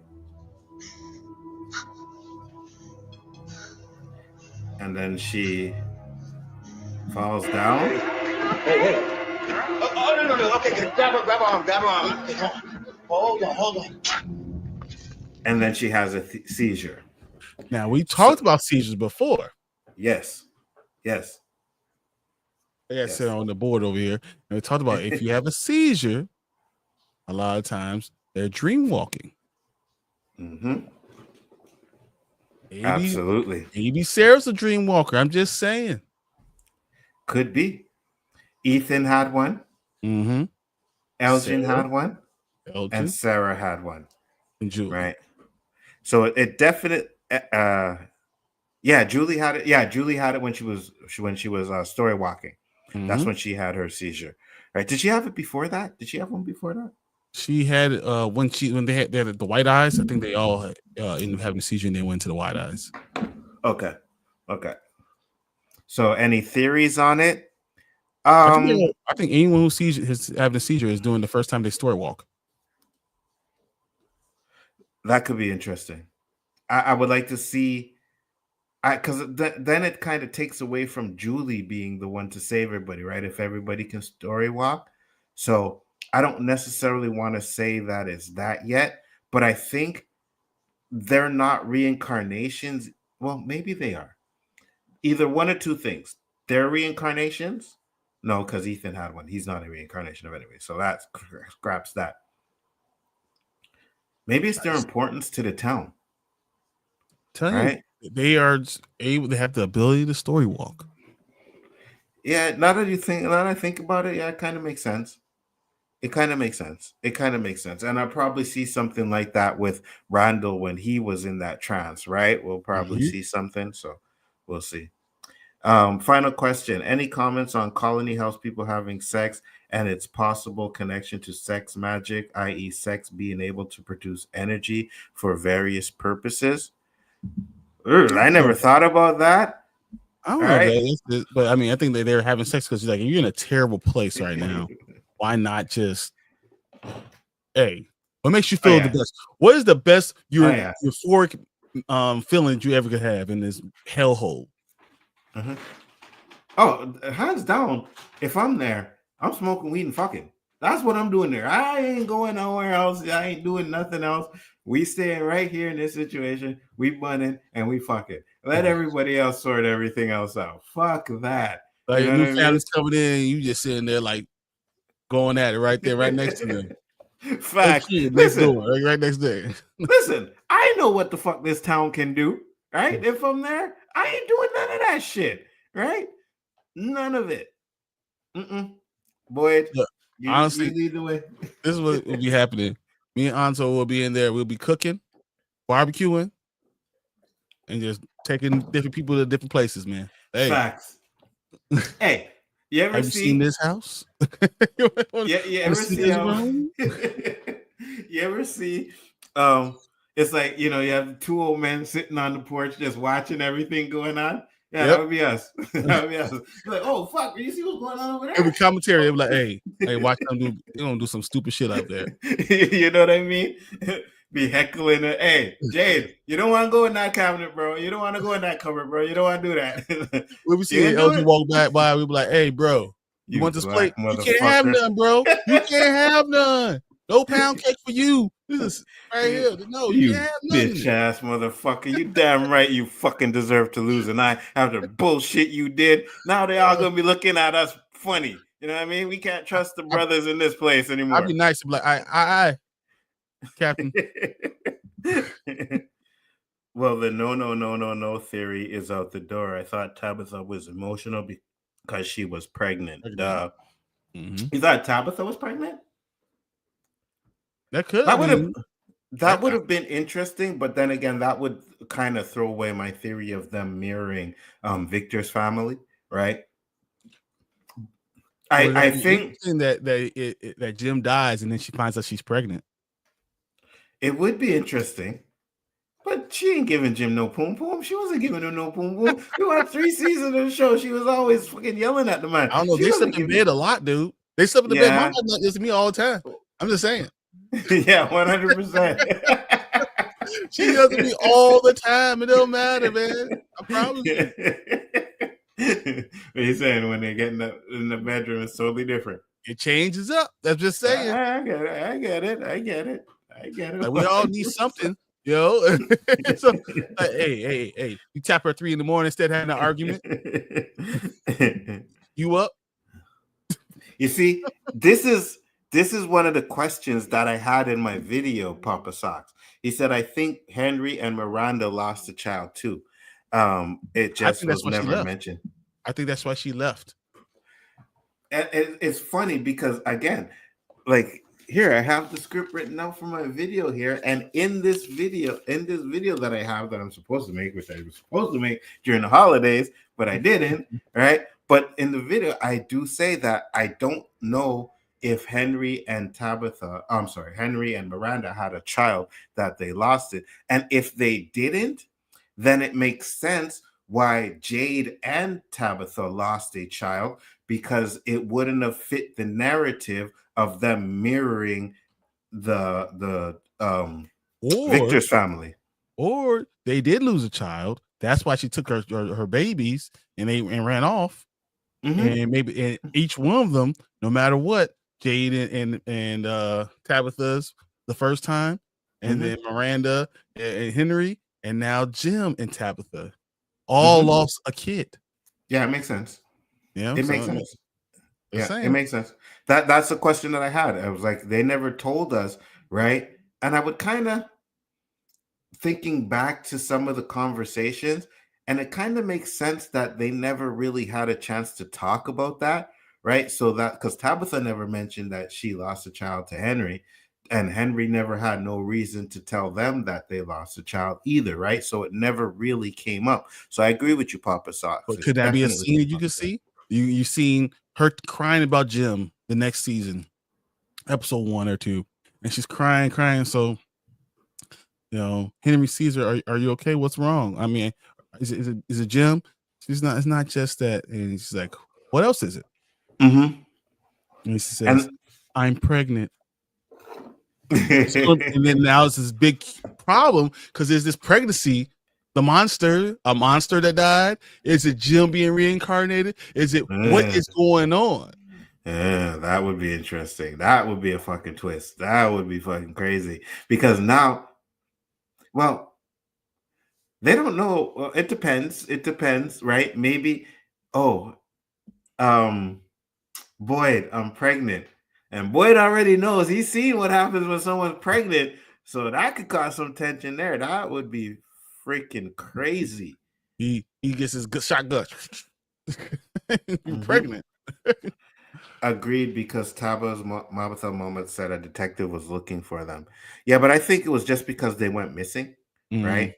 And then she falls down. Hey. Oh, no. Okay, grab her arm. Hold on. And then she has a seizure. Now, we talked about seizures before. Yes. I got sit on the board over here. And we talked about if you have a seizure, a lot of times they're dream walking. Mm-hmm. Absolutely. Maybe Sarah's a dream walker. I'm just saying. Could be. Ethan had one. Mm-hmm. Elgin had one. And Sara had one. And Julie. Right. So it definitely Julie had it. Yeah, Julie had it when she was story walking. Mm-hmm. That's when she had her seizure. Right. Did she have it before that? Did she have one before that? She had it when they had the white eyes. I think they all ended up having a seizure and they went to the white eyes. Okay. So any theories on it? I think anyone who is having a seizure is doing the first time they story walk. That could be interesting. I would like to see, because then it kind of takes away from Julie being the one to save everybody, right? If everybody can story walk. So I don't necessarily want to say that it's that yet, but I think they're not reincarnations. Well, maybe they are. Either one or two things. They're reincarnations. No, because Ethan had one. He's not a reincarnation of anybody. So that scraps that. Maybe it's their importance to the town. Right? They are able to have the ability to story walk. Yeah, now that I think about it, yeah, it kind of makes sense. It kind of makes sense. And I probably see something like that with Randall when he was in that trance, right? We'll probably see something. So we'll see. Final question. Any comments on Colony House people having sex and its possible connection to sex magic, i.e. sex being able to produce energy for various purposes? I never thought about that. I don't know, but I mean, I think that they're having sex because like, you're in a terrible place right now. Why not just, hey, what makes you feel the best? What is the best euphoric feeling that you ever could have in this hellhole? Uh-huh. Oh, hands down, if I'm there, I'm smoking weed and fucking. That's what I'm doing there. I ain't going nowhere else. I ain't doing nothing else. We staying right here in this situation. We bunning and we fucking. Let everybody else sort everything else out. Fuck that. Like new family's coming in, you just sitting there like going at it right there, right next to them. Fact. Right next there. Listen, I know what the fuck this town can do. Right? If I'm there, I ain't doing none of that shit. Right? None of it. Boyd, honestly, you lead the way. This is what will be happening. Me and Nzo will be in there. We'll be cooking, barbecuing, and just taking different people to different places, man. Hey. Facts. Hey, you ever have you seen this house? You ever see you ever see it's like, you have two old men sitting on the porch just watching everything going on. Yeah, that would be us. That would be us. Like, oh fuck, you see what's going on over there? Every commentary, it'll be like, hey, watch them do. They're gonna do some stupid shit out there. You know what I mean? Be heckling it. Hey, Jade, you don't want to go in that cabinet, bro. You don't want to go in that cupboard, bro. You don't want to do that. We'll be seeing LG walk back by. We'll be like, hey, bro, you want this plate? You can't have none, bro. You can't have none. No pound cake for you. This is right here. No, you You can't have nothing. bitch ass motherfucker. You damn right you fucking deserve to lose. And I after bullshit you did, now they all gonna be looking at us funny. You know what I mean? We can't trust the brothers in this place I'd anymore. be nice to be like, I, Captain. Well, the no theory is out the door. I thought Tabitha was emotional because she was pregnant. Duh. You thought Tabitha was pregnant? That could that would have been interesting, but then again, that would kind of throw away my theory of them mirroring Victor's family, right? I think that Jim dies and then she finds out she's pregnant. It would be interesting, but she ain't giving Jim no poom poom. She wasn't giving him no poom poom. We watched 3 seasons of the show. She was always fucking yelling at the man. I don't know. They slept in bed a lot, dude. They slept in the bed. My mom does this to me all the time. I'm just saying. Yeah, 100%. She does it to me all the time. It don't matter, man. I promise you. What are you saying? When they get in the bedroom, it's totally different. It changes up. That's just saying. I get it. Like, we all need something, yo. So, like, hey, you tap her at 3 a.m. instead of having an argument. You up? You see, this is one of the questions that I had in my video, Papa Socks. He said, I think Henry and Miranda lost a child too. It just was never mentioned. I think that's why she left. And it's funny because, again, like, here I have the script written out for my video here, and in this video that I have that I'm supposed to make, which I was supposed to make during the holidays, but I didn't, right? But in the video, I do say that I don't know if Henry and Miranda had a child that they lost it. And if they didn't, then it makes sense why Jade and Tabitha lost a child, because it wouldn't have fit the narrative of them mirroring the Victor's family. Or they did lose a child. That's why she took her babies and ran off. And maybe each one of them, no matter what, Jade and Tabitha's the first time, and then Miranda and Henry, and now Jim and Tabitha all lost a kid. Yeah, it makes sense. Yeah, it makes sense. Yeah, it makes sense. That's the question that I had. I was like, they never told us, right? And I would kind of thinking back to some of the conversations, and it kind of makes sense that they never really had a chance to talk about that, right? So that, because Tabitha never mentioned that she lost a child to Henry, and Henry never had no reason to tell them that they lost a child either, right? So it never really came up. So I agree with you, Papa Socks. But could that be a scene that you could see? You seen her crying about Jim the next season, episode 1 or 2, and she's crying. So, you know, Henry sees her. Are you okay? What's wrong? I mean, is it Jim? She's not. It's not just that. And she's like, what else is it? And she says, I'm pregnant. And then now it's this big problem because there's this pregnancy. A monster that died. Is it Jim being reincarnated? Is it what is going on? Yeah, that would be interesting. That would be a fucking twist. That would be fucking crazy. Because now, well, they don't know. Well, it depends. It depends, right? Maybe, Boyd, I'm pregnant. And Boyd already knows. He's seen what happens when someone's pregnant. So that could cause some tension there. That would be freaking crazy. He gets his shotgun. Pregnant. Agreed, because Tabitha's moment said a detective was looking for them. Yeah, but I think it was just because they went missing, right?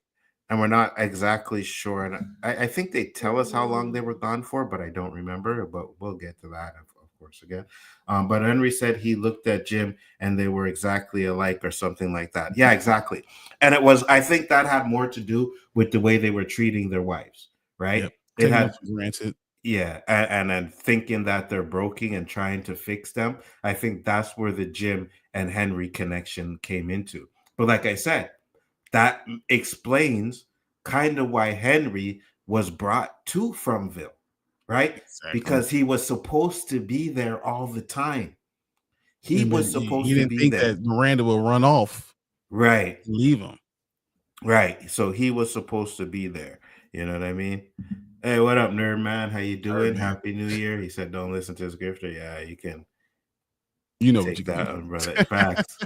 And we're not exactly sure. And I think they tell us how long they were gone for, but I don't remember. But we'll get to that, of course, again. But Henry said he looked at Jim and they were exactly alike or something like that. Yeah, exactly. And it was, I think that had more to do with the way they were treating their wives, right? Yep. It had granted. Yeah, and then thinking that they're broken and trying to fix them. I think that's where the Jim and Henry connection came into. But like I said, that explains kind of why Henry was brought to Fromville, right? Exactly. Because he was supposed to be there all the time. He And was then supposed he to didn't be think there. that Miranda would run off, Right. leave him. Right. So he was supposed to be there. You know what I mean? Hey, what up, nerd man? How you doing? Man. Happy New Year. He said, don't listen to his grifter. Yeah, you can You know what take you that, can brother. Facts.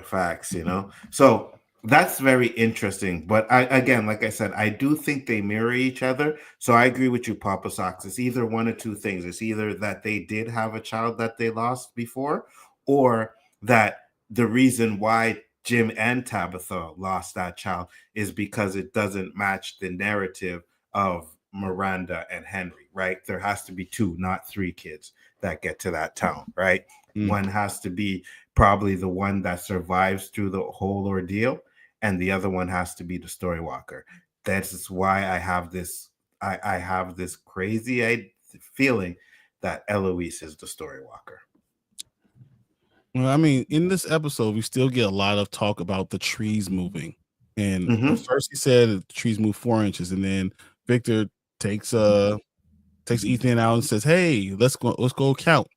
Facts, you know. So that's very interesting. But again, like I said, I do think they mirror each other. So I agree with you, Papa Socks. It's either one of two things. It's either that they did have a child that they lost before, or that the reason why Jim and Tabitha lost that child is because it doesn't match the narrative of Miranda and Henry, right? There has to be two, not three kids that get to that town, right? One has to be probably the one that survives through the whole ordeal, and the other one has to be the story walker. That's why I have this I have this crazy feeling that Eloise is the story walker. Well, I mean, in this episode, we still get a lot of talk about the trees moving. And at first he said the trees move 4 inches, and then Victor takes Ethan out and says, "Hey, let's go count."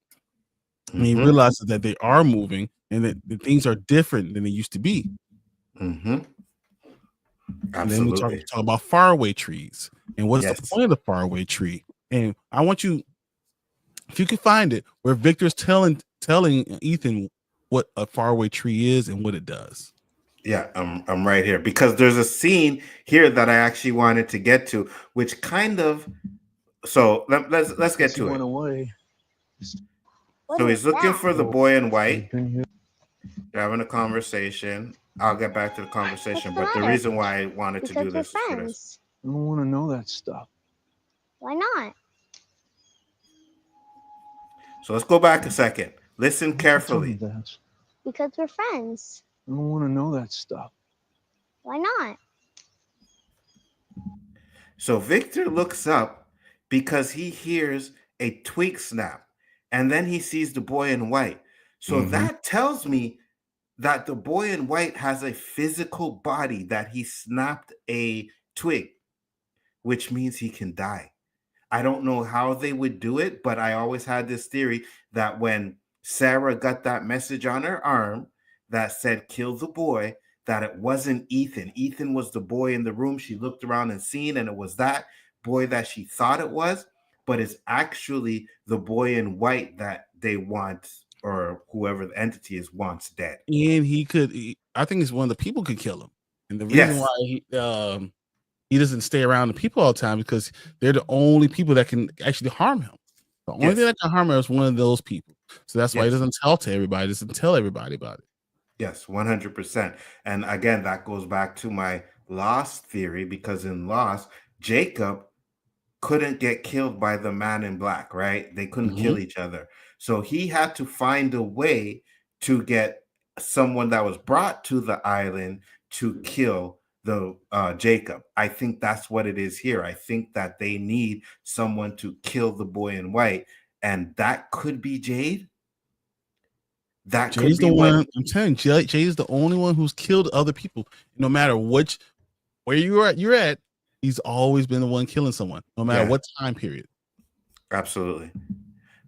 And he realizes that they are moving and that the things are different than they used to be. Absolutely. And then we talk about faraway trees and what's the point of the faraway tree. And I want you, if you can find it, where Victor's telling Ethan what a faraway tree is and what it does. Yeah, I'm right here because there's a scene here that I actually wanted to get to, which kind of. So let's get to it. Away. So he's looking for the boy in white. They're having a conversation. I'll get back to the conversation, but the reason why I wanted to do this is for this. I don't want to know that stuff. Why not? So let's go back a second. Listen carefully. Because we're friends. I don't want to know that stuff. Why not? So Victor looks up because he hears a twig snap, and then he sees the boy in white. So that tells me that the boy in white has a physical body, that he snapped a twig, which means he can die. I don't know how they would do it, but I always had this theory that when Sara got that message on her arm that said, kill the boy, that it wasn't Ethan. Ethan was the boy in the room she looked around and seen, and it was that boy that she thought it was, but it's actually the boy in white that they want, or whoever the entity is wants dead. And I think it's one of the people could kill him. And the reason why he doesn't stay around the people all the time because they're the only people that can actually harm him. The only thing that can harm him is one of those people. So that's why he doesn't tell everybody about it. Yes, 100%. And again, that goes back to my Lost theory, because in Lost, Jacob couldn't get killed by the man in black, right? They couldn't kill each other. So he had to find a way to get someone that was brought to the island to kill the Jacob. I think that's what it is here. I think that they need someone to kill the boy in white, and that could be Jade. That Jay's could be the one. I'm telling you, Jay's the only one who's killed other people. No matter where you're at, he's always been the one killing someone, no matter what time period. Absolutely.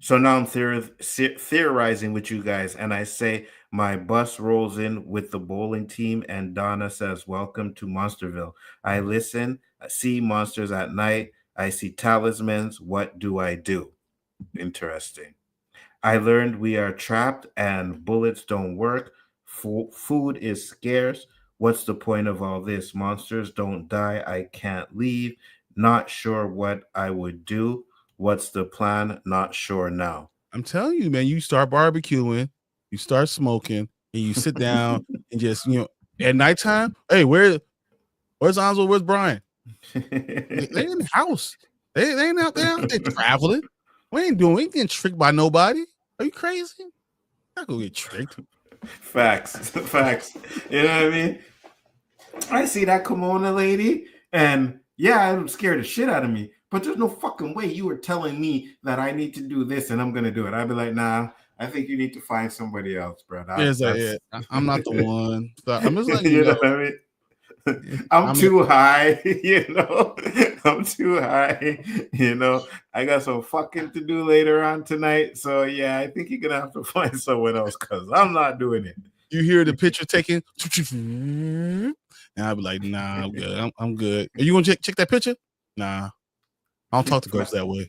So now I'm theorizing with you guys, and I say my bus rolls in with the bowling team, and Donna says, "Welcome to Monsterville." I listen, I see monsters at night. I see talismans. What do I do? Interesting. I learned we are trapped and bullets don't work. Food is scarce. What's the point of all this? Monsters don't die. I can't leave. Not sure what I would do. What's the plan? Not sure now. I'm telling you, man, you start barbecuing, you start smoking, and you sit down and just, at nighttime, hey, where's Nzo? Where's Brian? They in the house. They ain't out there. They traveling. We ain't getting tricked by nobody. Are you crazy? Not gonna get tricked. Facts. You know what I mean? I see that kimono lady, and I'm scared the shit out of me. But there's no fucking way you were telling me that I need to do this and I'm gonna do it. I'd be like, nah, I think you need to find somebody else, bro. I'm not the one. So I'm just like, you know what I mean? I'm too high, I'm too high. You know, I got some fucking to do later on tonight. So yeah, I think you're gonna have to find someone else because I'm not doing it. You hear the picture taking, and I'll be like, nah, I'm good. I'm good. Are you gonna check that picture? Nah, I don't talk to ghosts that way.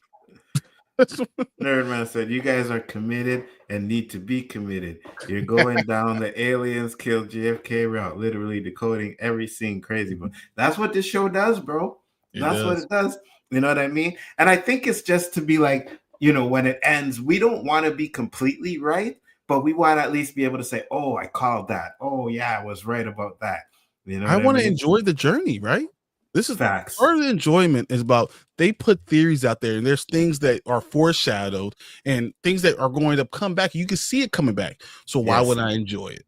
Nerdman said, "You guys are committed and need to be committed. You're going down the aliens killed JFK route, literally decoding every scene. Crazy, but that's what this show does, bro. That's what it does. You know what I mean? And I think it's just to be like, you know, when it ends, we don't want to be completely right, but we want to at least be able to say, "Oh, I called that. Oh, yeah, I was right about that." You know, I want to mean? enjoy the journey, right? This is facts. Part of the enjoyment is about they put theories out there, and there's things that are foreshadowed and things that are going to come back. You can see it coming back. So why would I enjoy it?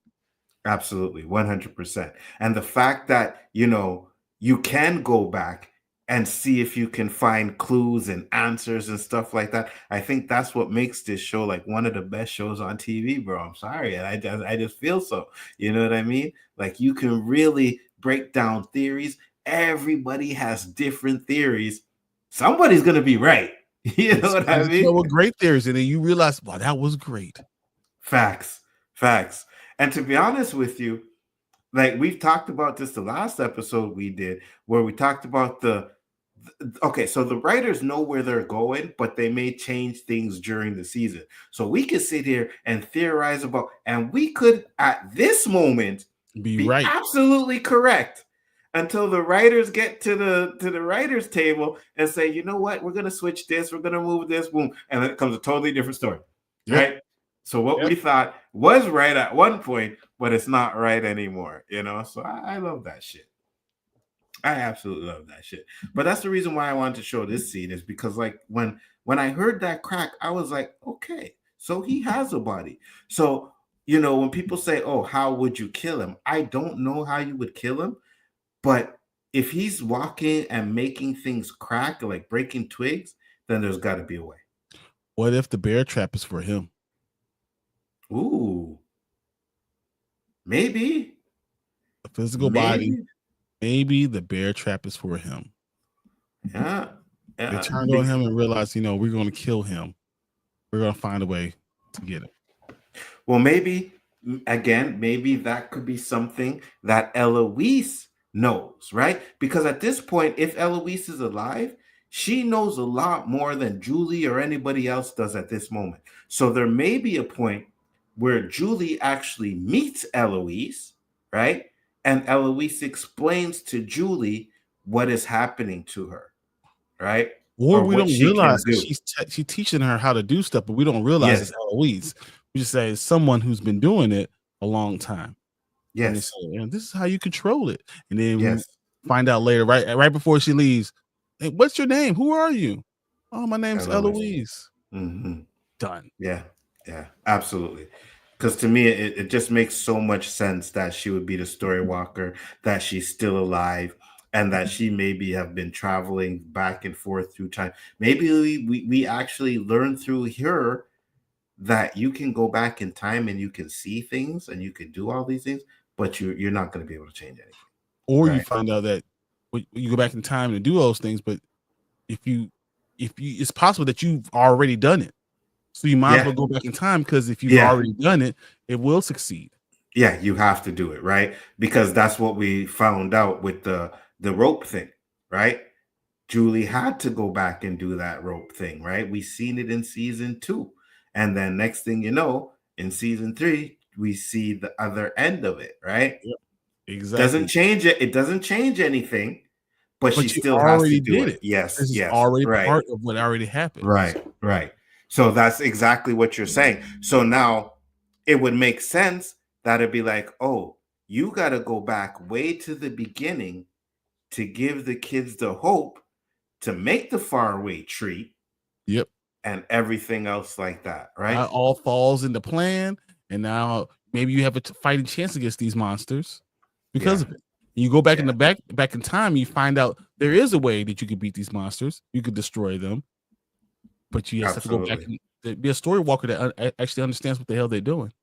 Absolutely, 100%. And the fact that, you know, you can go back and see if you can find clues and answers and stuff like that. I think that's what makes this show like one of the best shows on TV, bro. I'm sorry. And I just feel so. You know what I mean? Like you can really break down theories. Everybody has different theories. Somebody's gonna be right. You know what I mean? With great theories, and then you realize, wow, that was great. Facts. And to be honest with you, like we've talked about this the last episode we did, where we talked about okay, so the writers know where they're going, but they may change things during the season. So we could sit here and theorize about, and we could at this moment be right, absolutely correct, until the writers get to the writers table and say, you know what, we're gonna switch this, we're gonna move this, boom, and then it comes a totally different story, right? So what we thought was right at one point, but it's not right anymore, you know? So I love that shit. I absolutely love that shit. But that's the reason why I wanted to show this scene, is because like when I heard that crack, I was like, okay, so he has a body. So, you know, when people say, oh, how would you kill him? I don't know how you would kill him, but if he's walking and making things crack, like breaking twigs, then there's got to be a way. What if the bear trap is for him? Ooh, maybe a physical body. Maybe the bear trap is for him. Yeah. They turned on him and realized, you know, we're going to kill him. We're going to find a way to get him. Well, maybe that could be something that Eloise knows, right? Because at this point, if Eloise is alive, she knows a lot more than Julie or anybody else does at this moment. So there may be a point where Julie actually meets Eloise, right? And Eloise explains to Julie what is happening to her, right? Or we don't realize she's teaching her how to do stuff, but we don't realize it's Eloise. We just say it's someone who's been doing it a long time. Yes. And this is how you control it. And then we find out later, right before she leaves, hey, what's your name? Who are you? Oh, my name's Eloise. Mm-hmm. Done. Yeah, absolutely. Because to me, it just makes so much sense that she would be the story walker, that she's still alive, and that she maybe have been traveling back and forth through time. Maybe we actually learn through her that you can go back in time and you can see things and you can do all these things, but you're not going to be able to change anything. Or you find out that you go back in time and do those things, but if you it's possible that you've already done it. So you might as well go back in time, because if you've already done it, it will succeed. Yeah, you have to do it, right? Because that's what we found out with the rope thing, right? Julie had to go back and do that rope thing, right? We seen it in season 2. And then next thing you know, in season 3, we see the other end of it, right? Yep. Exactly. Doesn't change it. It doesn't change anything, but she still has to do it. Yes, this is already part of what already happened. Right. So that's exactly what you're saying. So now it would make sense that it'd be like, oh, you got to go back way to the beginning to give the kids the hope to make the faraway tree. Yep. And everything else like that, right? That all falls into plan, and now maybe you have a fighting chance against these monsters because of it. You go back in the back in time, you find out there is a way that you could beat these monsters. You could destroy them, but you have to go back and be a story walker that actually understands what the hell they're doing.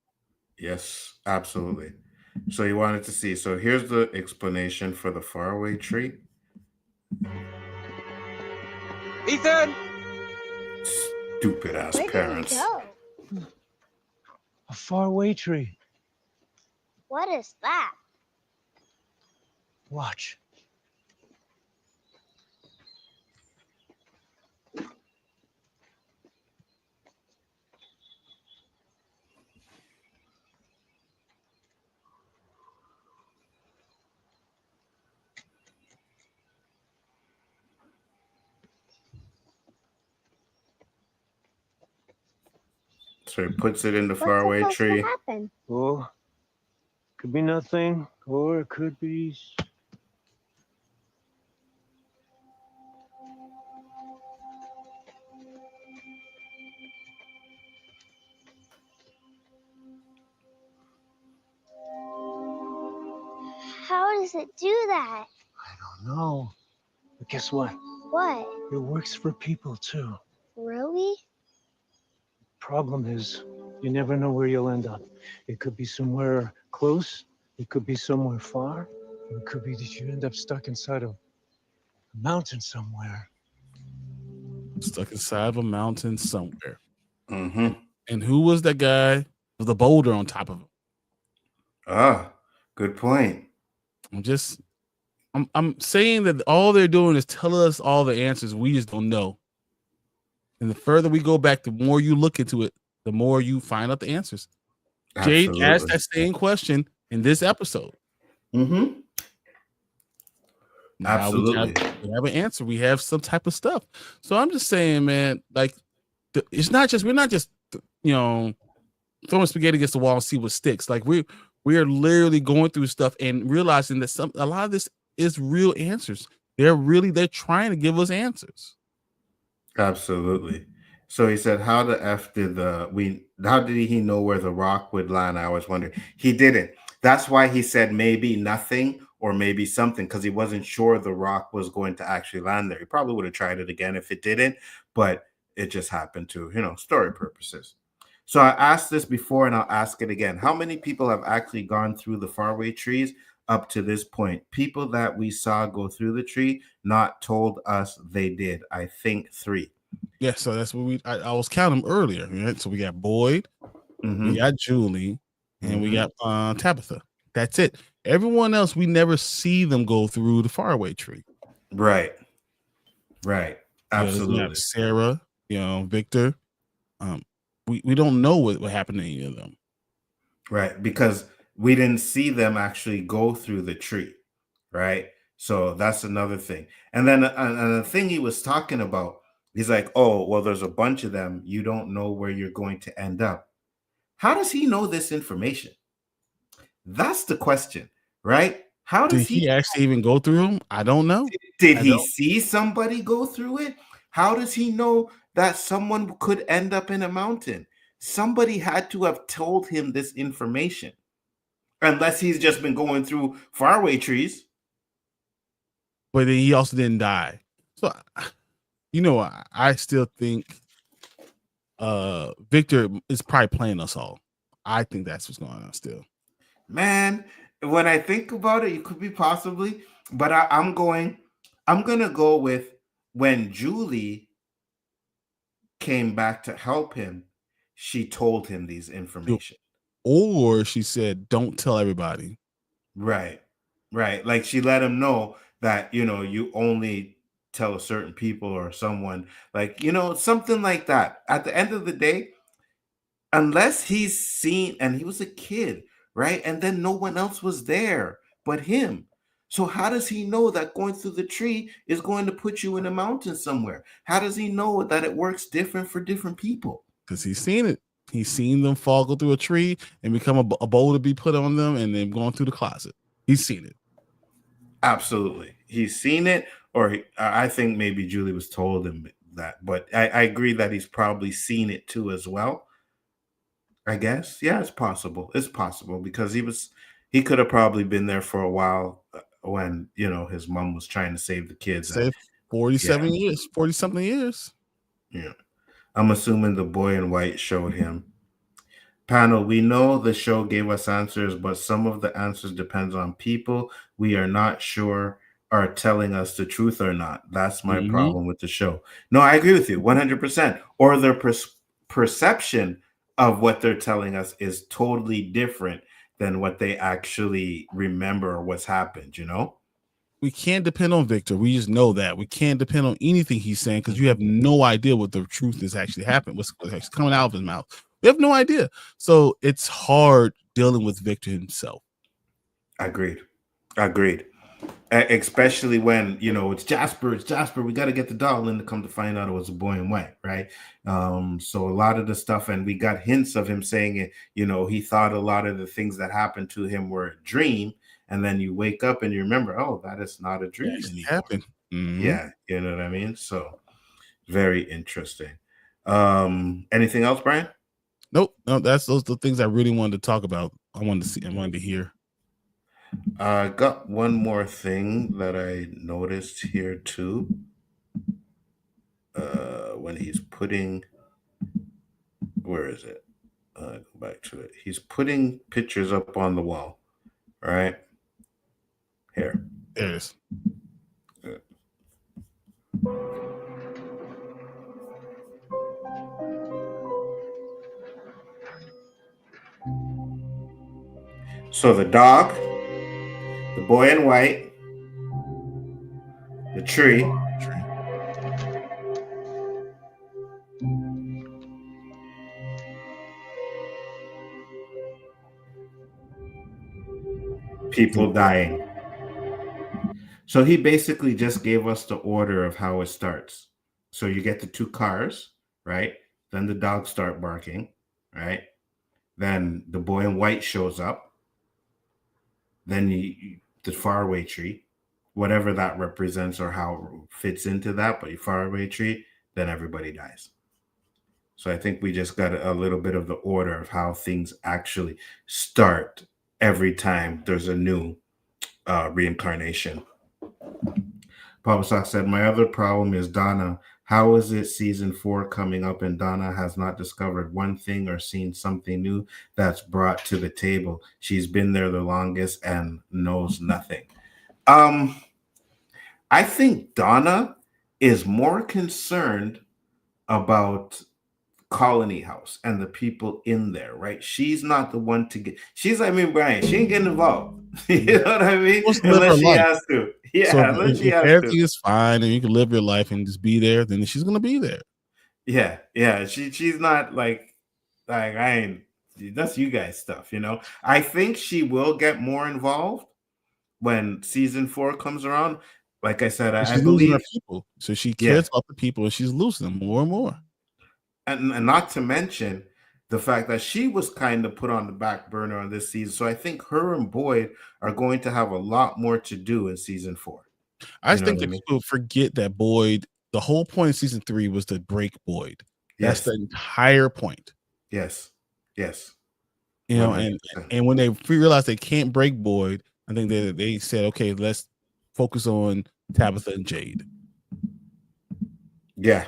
Yes, absolutely. So you wanted to see. So here's the explanation for the faraway tree. Ethan! Stupid ass Where did parents. he go? A faraway tree. What is that? Watch. So he puts it in the What's faraway supposed tree. to happen? Oh, could be nothing, or it could be. How does it do that? I don't know. But guess what? What? It works for people too. Really? Problem is, you never know where you'll end up. It could be somewhere close. It could be somewhere far. It could be that you end up stuck inside a mountain somewhere. Stuck inside of a mountain somewhere. Mm-hmm. And who was that guy with the boulder on top of him? Ah, good point. I'm saying that all they're doing is tell us all the answers. We just don't know. And the further we go back, the more you look into it, the more you find out the answers. Jade asked that same question in this episode. Mm-hmm. Now Absolutely. we have an answer. We have some type of stuff. So I'm just saying, man, like we're not just throwing spaghetti against the wall and see what sticks. Like we are literally going through stuff and realizing that a lot of this is real answers. They're trying to give us answers. Absolutely. So he said, how the F how did he know where the rock would land? I was wondering. He didn't. That's why he said maybe nothing or maybe something, because he wasn't sure the rock was going to actually land there. He probably would have tried it again if it didn't, but it just happened to, story purposes. So I asked this before and I'll ask it again. How many people have actually gone through the faraway trees up to this point? People that we saw go through the tree, not told us they did. I think 3. Yeah, so that's what I was counting them earlier. Right? So we got Boyd, we got Julie, and we got Tabitha. That's it. Everyone else, we never see them go through the faraway tree. Right. Absolutely. We have Sara, Victor. We don't know what happened to any of them. Right, because we didn't see them actually go through the tree, right? So that's another thing. And then another thing he was talking about, he's like, oh, well, there's a bunch of them. You don't know where you're going to end up. How does he know this information? That's the question, right? How does he actually even go through them? I don't know. Did he see somebody go through it? How does he know that someone could end up in a mountain? Somebody had to have told him this information, unless he's just been going through faraway trees. But then he also didn't die. So, I still think Victor is probably playing us all. I think that's what's going on still. Man, when I think about it, it could be possibly, but I'm going to go with when Julie came back to help him, she told him these information. Or she said, don't tell everybody. Right. Like she let him know that, you only tell a certain people or someone, like, something like that. At the end of the day, unless he's seen, and he was a kid, right? And then no one else was there but him. So how does he know that going through the tree is going to put you in a mountain somewhere? How does he know that it works different for different people? Because he's seen it. He's seen them go through a tree and become a bowl to be put on them and then going through the closet. He's seen it. Absolutely. He's seen it, or I think maybe Julie was told him that. But I agree that he's probably seen it too as well. I guess. Yeah, it's possible. It's possible because he could have probably been there for a while when, his mom was trying to save the kids. 47 years, 40-something years. Yeah. I'm assuming the boy in white showed him. Panel, we know the show gave us answers, but some of the answers depends on people. We are not sure are telling us the truth or not. That's my Mhm. problem with the show. No, I agree with you 100%. Or their perception of what they're telling us is totally different than what they actually remember or what's happened, you know? We can't depend on Victor. We just know that. We can't depend on anything he's saying because you have no idea what the truth is actually happening, what's actually coming out of his mouth. We have no idea. So it's hard dealing with Victor himself. Agreed. Especially when, you know, it's Jasper, we got to get the doll, and to come to find out it was a boy in white, right? So a lot of the stuff, and we got hints of him saying it, you know, he thought a lot of the things that happened to him were a dream, and then you wake up and you remember, oh, that is not a dream anymore. Happened. Mm-hmm. Yeah, you know what I mean? So very interesting. Anything else, Brian? Nope. No, those are the things I really wanted to talk about. I wanted to hear. I got one more thing that I noticed here too. When he's putting, where is it? Go back to it. He's putting pictures up on the wall, right? Here. There it is. So the dog, the boy in white, the tree, people dying. So he basically just gave us the order of how it starts. So you get the two cars, right? Then the dogs start barking, right? Then the boy in white shows up. Then the faraway tree, whatever that represents or how it fits into that, but your faraway tree, then everybody dies. So I think we just got a little bit of the order of how things actually start every time there's a new reincarnation. Papa Sock said, my other problem is Donna. How is it season 4 coming up and Donna has not discovered one thing or seen something new that's brought to the table? She's been there the longest and knows nothing. I think Donna is more concerned about Colony House and the people in there, right? She's not the one to get. She's like me, Brian. She ain't getting involved. You know what I mean? Unless she has to. Yeah, so unless she has everything to. is fine and you can live your life and just be there, then she's gonna be there. Yeah. She's not like I ain't. That's you guys stuff, you know. I think she will get more involved when season 4 comes around. Like I said, I believe her people, so she cares about the people, and she's losing them more and more. And not to mention the fact that she was kind of put on the back burner on this season. So I think her and Boyd are going to have a lot more to do in season 4. I think that people forget that Boyd, the whole point of season 3 was to break Boyd. That's the entire point. Yes. You know, and when they realized they can't break Boyd, I think they said, okay, let's focus on Tabitha and Jade. Yeah.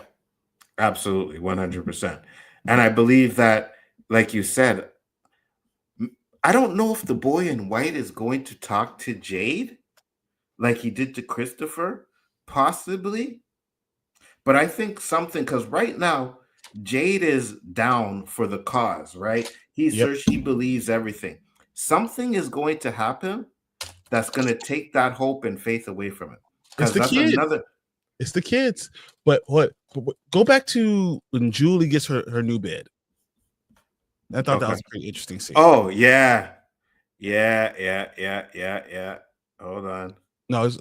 Absolutely, 100%. And I believe that, like you said, I don't know if the boy in white is going to talk to Jade like he did to Christopher, possibly. But I think something, because right now, Jade is down for the cause, right? She believes everything. Something is going to happen that's going to take that hope and faith away from it. Because that's another... It's the kids. But go back to when Julie gets her new bed. I thought that was a pretty interesting scene. Oh, yeah. Hold on. No, it's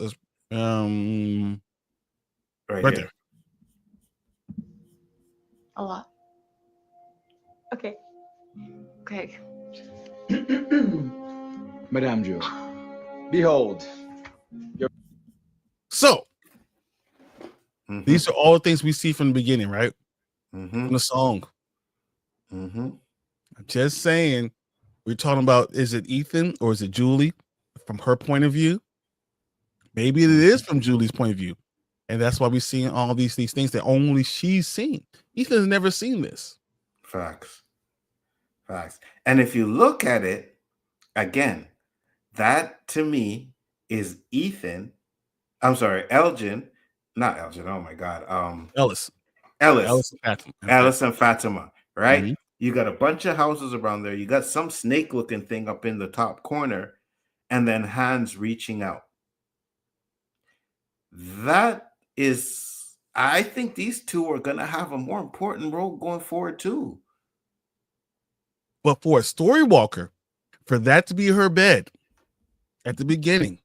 right there. A lot. Okay. Madame Julie, behold. So, these are all the things we see from the beginning, right? From the song. I'm just saying, we're talking about, is it Ethan or is it Julie from her point of view? Maybe it is from Julie's point of view. And that's why we're seeing all these things that only she's seen. Ethan has never seen this. Facts. And if you look at it, again, that to me is Ethan I'm sorry, Elgin, not Elgin. Oh my God. Ellis. Ellis, Fatima. Alice and Fatima, right? Mhm. You got a bunch of houses around there. You got some snake looking thing up in the top corner, and then hands reaching out. That is, I think these two are going to have a more important role going forward, too. But for a story walker, for that to be her bed at the beginning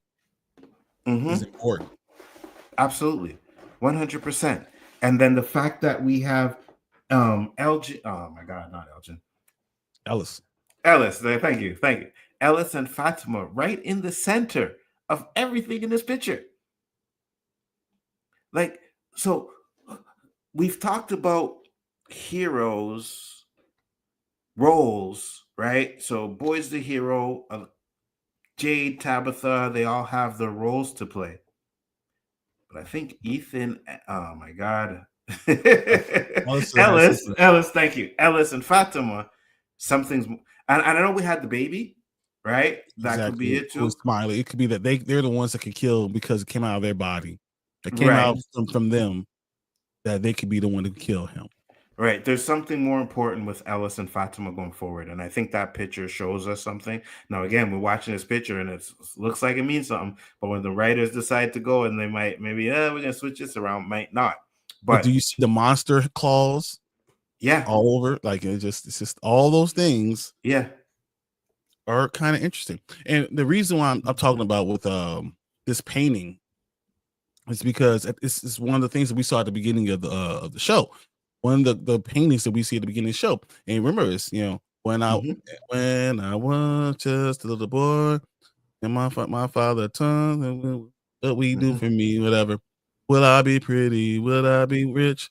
is important. Absolutely. 100%. And then the fact that we have Elgin, oh my God, not Elgin. Ellis. Thank you. Ellis and Fatima right in the center of everything in this picture. Like, so we've talked about heroes roles, right? So boy's the hero, Jade, Tabitha, they all have their roles to play. But I think Ethan, oh my God. Ellis, thank you. Ellis and Fatima, something's, and I know we had the baby, right? That could be it too. Smiley. It could be that they're the ones that could kill because it came out of their body. It came out from them, that they could be the one to kill him. Right. There's something more important with Ellis and Fatima going forward. And I think that picture shows us something. Now, again, we're watching this picture and it looks like it means something. But when the writers decide to go and they might, maybe, we're going to switch this around, might not. But do you see the monster claws? Yeah. All over. Like it's just all those things. Yeah. Are kind of interesting. And the reason why I'm talking about with this painting is because it's one of the things that we saw at the beginning of the show. One of the paintings that we see at the beginning of the show. And remember, it's when I was just a little boy, and my father turned, what we do for me, whatever. Will I be pretty? Will I be rich?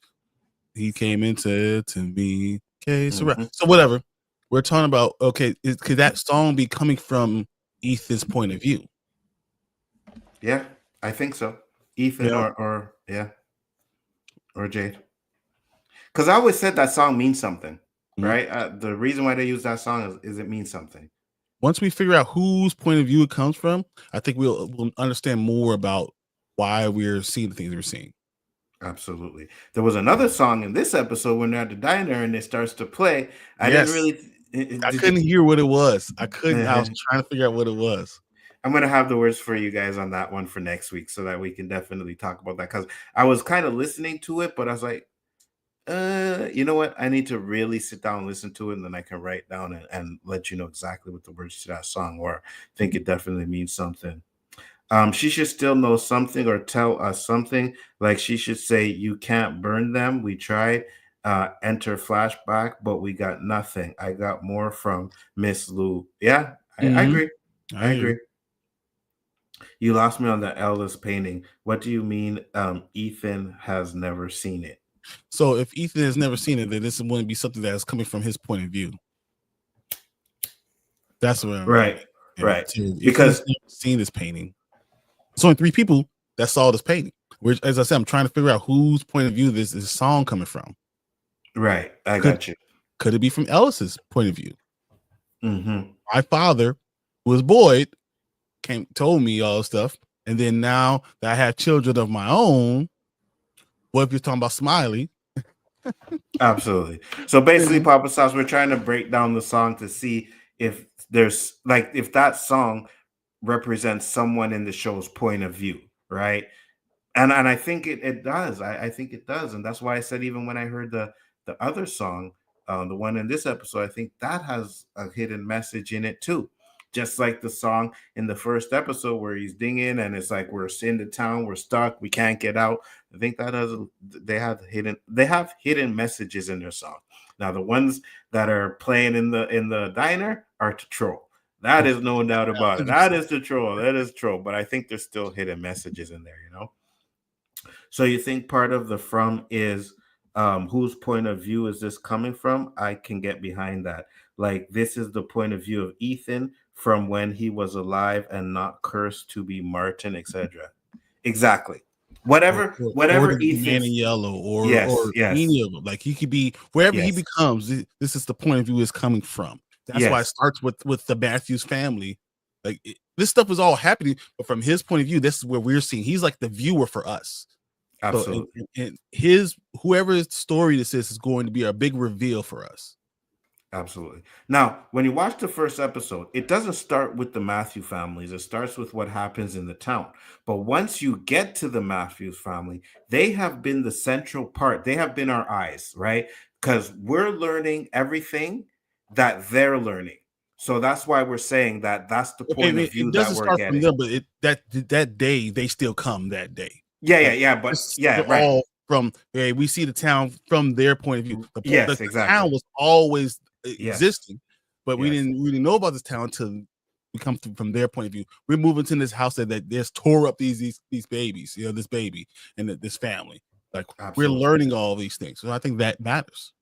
He came and said to me, okay, so whatever. We're talking about, okay, could that song be coming from Ethan's point of view? Yeah, I think so. Ethan or Jade. Because I always said that song means something, right? The reason why they use that song is it means something. Once we figure out whose point of view it comes from, I think we'll understand more about why we're seeing the things we're seeing. Absolutely. There was another song in this episode when they're at the diner and it starts to play. I didn't really... I couldn't hear what it was. I was trying to figure out what it was. I'm going to have the words for you guys on that one for next week so that we can definitely talk about that. Because I was kind of listening to it, but I was like, you know what? I need to really sit down and listen to it, and then I can write down and let you know exactly what the words to that song were. I think it definitely means something. She should still know something or tell us something. Like she should say, you can't burn them. We tried. Enter flashback, but we got nothing. I got more from Miss Lou. Yeah, I agree. I agree. You lost me on the Ellis painting. What do you mean Ethan has never seen it? So if Ethan has never seen it, then this wouldn't be something that is coming from his point of view. That's what I'm right. Because he's never seen this painting. There's only 3 people that saw this painting. Which, as I said, I'm trying to figure out whose point of view this song coming from. Right, I got you. Could it be from Ellis's point of view? Mm-hmm. My father, who was Boyd, told me all this stuff, and then now that I have children of my own, what if you're talking about Smiley? Absolutely. So basically, Papa Sauce, we're trying to break down the song to see if there's if that song represents someone in the show's point of view, right? And I think it does. I think it does, and that's why I said even when I heard the other song, the one in this episode, I think that has a hidden message in it too. Just like the song in the first episode where he's dinging and it's like we're in the town, we're stuck, we can't get out. I think that they have hidden messages in their song. Now the ones that are playing in the diner are to troll. That is no doubt about it. That is to troll. That is troll. But I think there's still hidden messages in there, So you think part of the from is whose point of view is this coming from? I can get behind that. Like this is the point of view of Ethan from when he was alive and not cursed to be Martin, etc. Exactly. Whatever Ethan Man in Yellow or any of them. Like he could be wherever he becomes. This is the point of view is coming from. That's why it starts with the Matthews family. Like this stuff is all happening, but from his point of view, this is where we're seeing. He's like the viewer for us. Absolutely. So, and his whoever's story this is going to be a big reveal for us. Absolutely. Now, when you watch the first episode, it doesn't start with the Matthew families. It starts with what happens in the town. But once you get to the Matthews family, they have been the central part. They have been our eyes, right? Because we're learning everything that they're learning. So that's why we're saying that that's the point of view it that doesn't we're start getting. from them, but that day they still come that day. Yeah. But yeah, right. All from we see the town from their point of view. Yes, the exactly. town was always existing, but we didn't really know about this town until we come from their point of view. We're moving to this house that there's tore up these babies, this baby and this family. Like Absolutely. we're learning all these things, so I think that matters.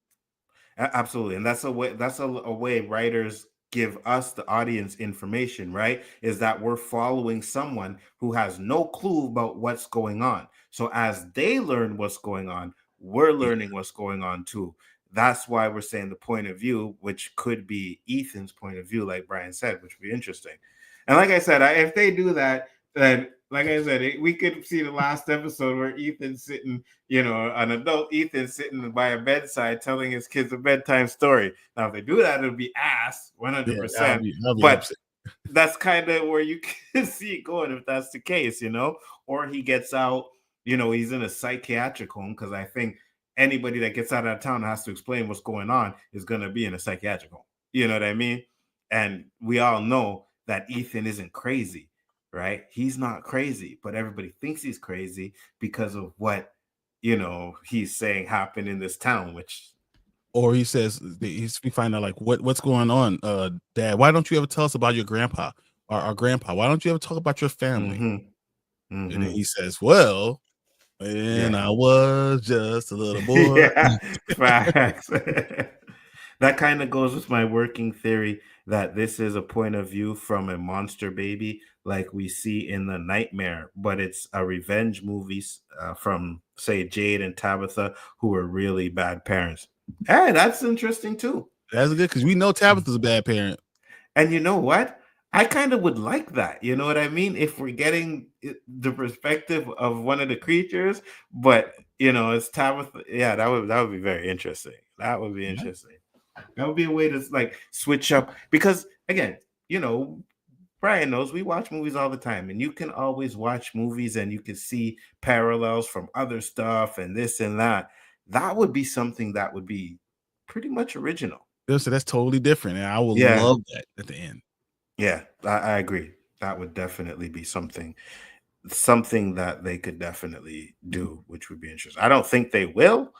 Absolutely, and that's a way. That's a way writers give us, the audience, information. Right? Is that we're following someone who has no clue about what's going on. So as they learn what's going on, we're learning what's going on too. That's why we're saying the point of view, which could be Ethan's point of view, like Brian said, which would be interesting. And like I said, if they do that, then like I said, we could see the last episode where Ethan's sitting, an adult Ethan sitting by a bedside telling his kids a bedtime story. Now, if they do that, it'll be ass 100%. But that's kind of where you can see it going if that's the case, or he gets out, he's in a psychiatric home, because I think anybody that gets out of town and has to explain what's going on is going to be in a psychiatric home. You know what I mean? And we all know that Ethan isn't crazy, right? He's not crazy, but everybody thinks he's crazy because of what, he's saying happened in this town, or he says, we find out like what's going on, Dad, why don't you ever tell us about your grandpa or our grandpa? Why don't you ever talk about your family? And then he says, well, when I was just a little boy. Facts. That kind of goes with my working theory that this is a point of view from a monster baby like we see in The Nightmare, but it's a revenge movie from, say, Jade and Tabitha, who were really bad parents. Hey, that's interesting too. That's good, because we know Tabitha's a bad parent. And you know what? I kind of would like that. You know what I mean? If we're getting the perspective of one of the creatures, but it's Tabitha. Yeah, that would be very interesting. That would be interesting. That would be a way to like switch up, because again, Brian knows we watch movies all the time, and you can always watch movies and you can see parallels from other stuff and this and that. That would be something that would be pretty much original. So that's totally different, and I would love that at the end. Yeah, I agree. That would definitely be something that they could definitely do, which would be interesting. I don't think they will,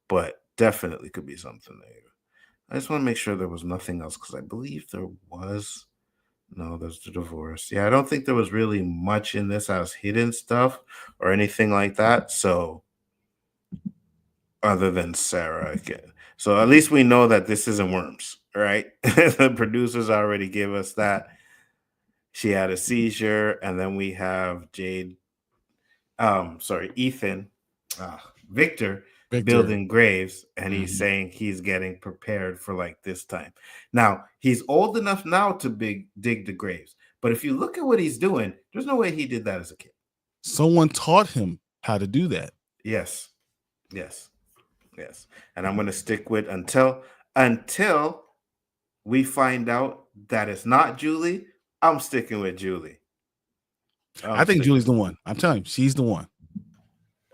but definitely could be something there. I just want to make sure there was nothing else, because I believe there was. No, there's the divorce. Yeah, I don't think there was really much in this as hidden stuff or anything like that. So, other than Sara again. So at least we know that this isn't Worms, right? The producers already gave us that. She had a seizure, and then we have Ethan, Victor building graves, and he's saying he's getting prepared for like this time. Now, he's old enough now to dig the graves, but if you look at what he's doing, there's no way he did that as a kid. Someone taught him how to do that. Yes. And I'm going to stick with until we find out that it's not Julie. I'm sticking with Julie. I think Julie's the one. I'm telling you, she's the one.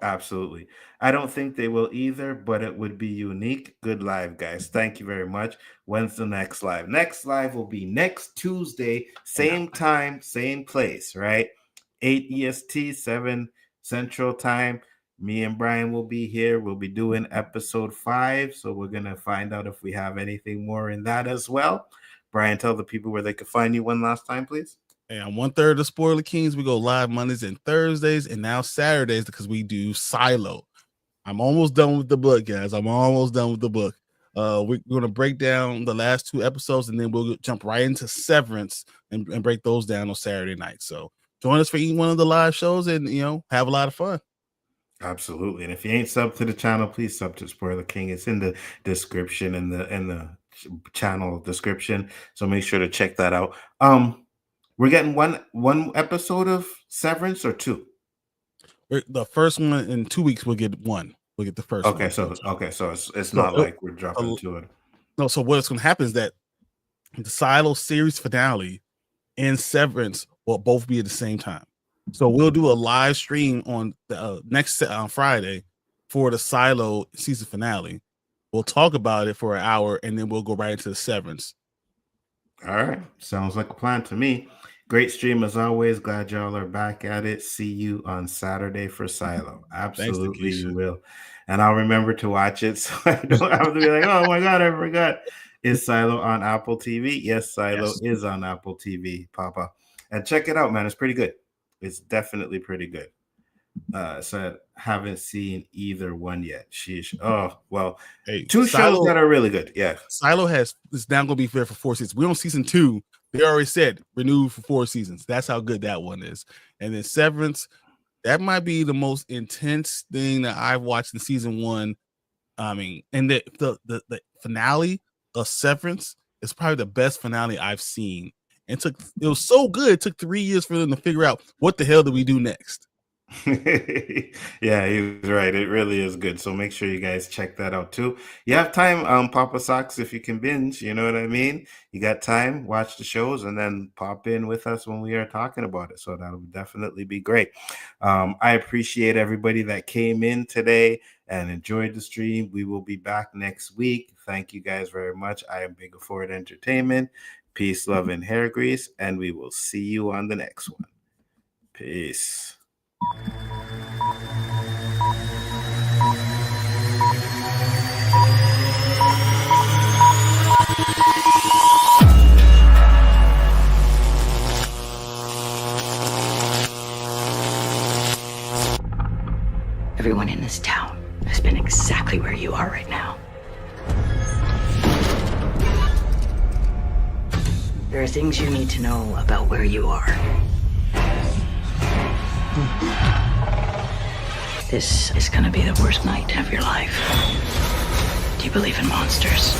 Absolutely. I don't think they will either, but it would be unique. Good live, guys. Thank you very much. When's the next live? Next live will be next Tuesday, same time, same place, right? 8 EST, 7 Central Time. Me and Brian will be here. We'll be doing episode 5. So we're going to find out if we have anything more in that as well. Brian, tell the people where they could find you one last time, please. And on 1/3 of Spoiler Kings, we go live Mondays and Thursdays, and now Saturdays, because we do Silo. I'm almost done with the book, guys. I'm almost done with the book. We're going to break down the last 2 episodes, and then we'll jump right into Severance and break those down on Saturday night. So join us for each one of the live shows and, have a lot of fun. Absolutely. And if you ain't sub to the channel, please sub to Spoiler King. It's in the description and the channel description. So make sure to check that out. We're getting one episode of Severance or two? The first one in 2 weeks, we'll get one. We'll get the first one. Okay, so it's So not like we're dropping to it. No, so what's going to happen is that the Silo series finale and Severance will both be at the same time. So we'll do a live stream on the next Friday for the Silo season finale. We'll talk about it for an hour, and then we'll go right into the Severance. All right, sounds like a plan to me. Great stream as always. Glad y'all are back at it. See you on Saturday for Silo. Absolutely, you will. And I'll remember to watch it so I don't have to be like, oh my God, I forgot. Is Silo on Apple TV? Yes, Silo is on Apple TV, Papa. And check it out, man. It's pretty good. It's definitely pretty good. So I haven't seen either one yet. Sheesh. Oh, well, hey, two Silo, shows that are really good. Yeah. Silo is now going to be there for 4 seasons. We're on season 2. They already said renewed for 4 seasons. That's how good that one is. And then Severance, that might be the most intense thing that I've watched in season 1. I mean, and the finale of Severance is probably the best finale I've seen. And it was so good. It took 3 years for them to figure out what the hell do we do next. Yeah, he's right. It really is good. So make sure you guys check that out too. You have time, Papa Socks, if you can binge, you know what I mean? You got time, watch the shows, and then pop in with us when we are talking about it. So that'll definitely be great. I appreciate everybody that came in today and enjoyed the stream. We will be back next week. Thank you guys very much. I am Big Ford Entertainment. Peace, love, and hair grease, and we will see you on the next one. Peace. Everyone in this town has been exactly where you are right now. There are things you need to know about where you are. This is gonna be the worst night of your life. Do you believe in monsters?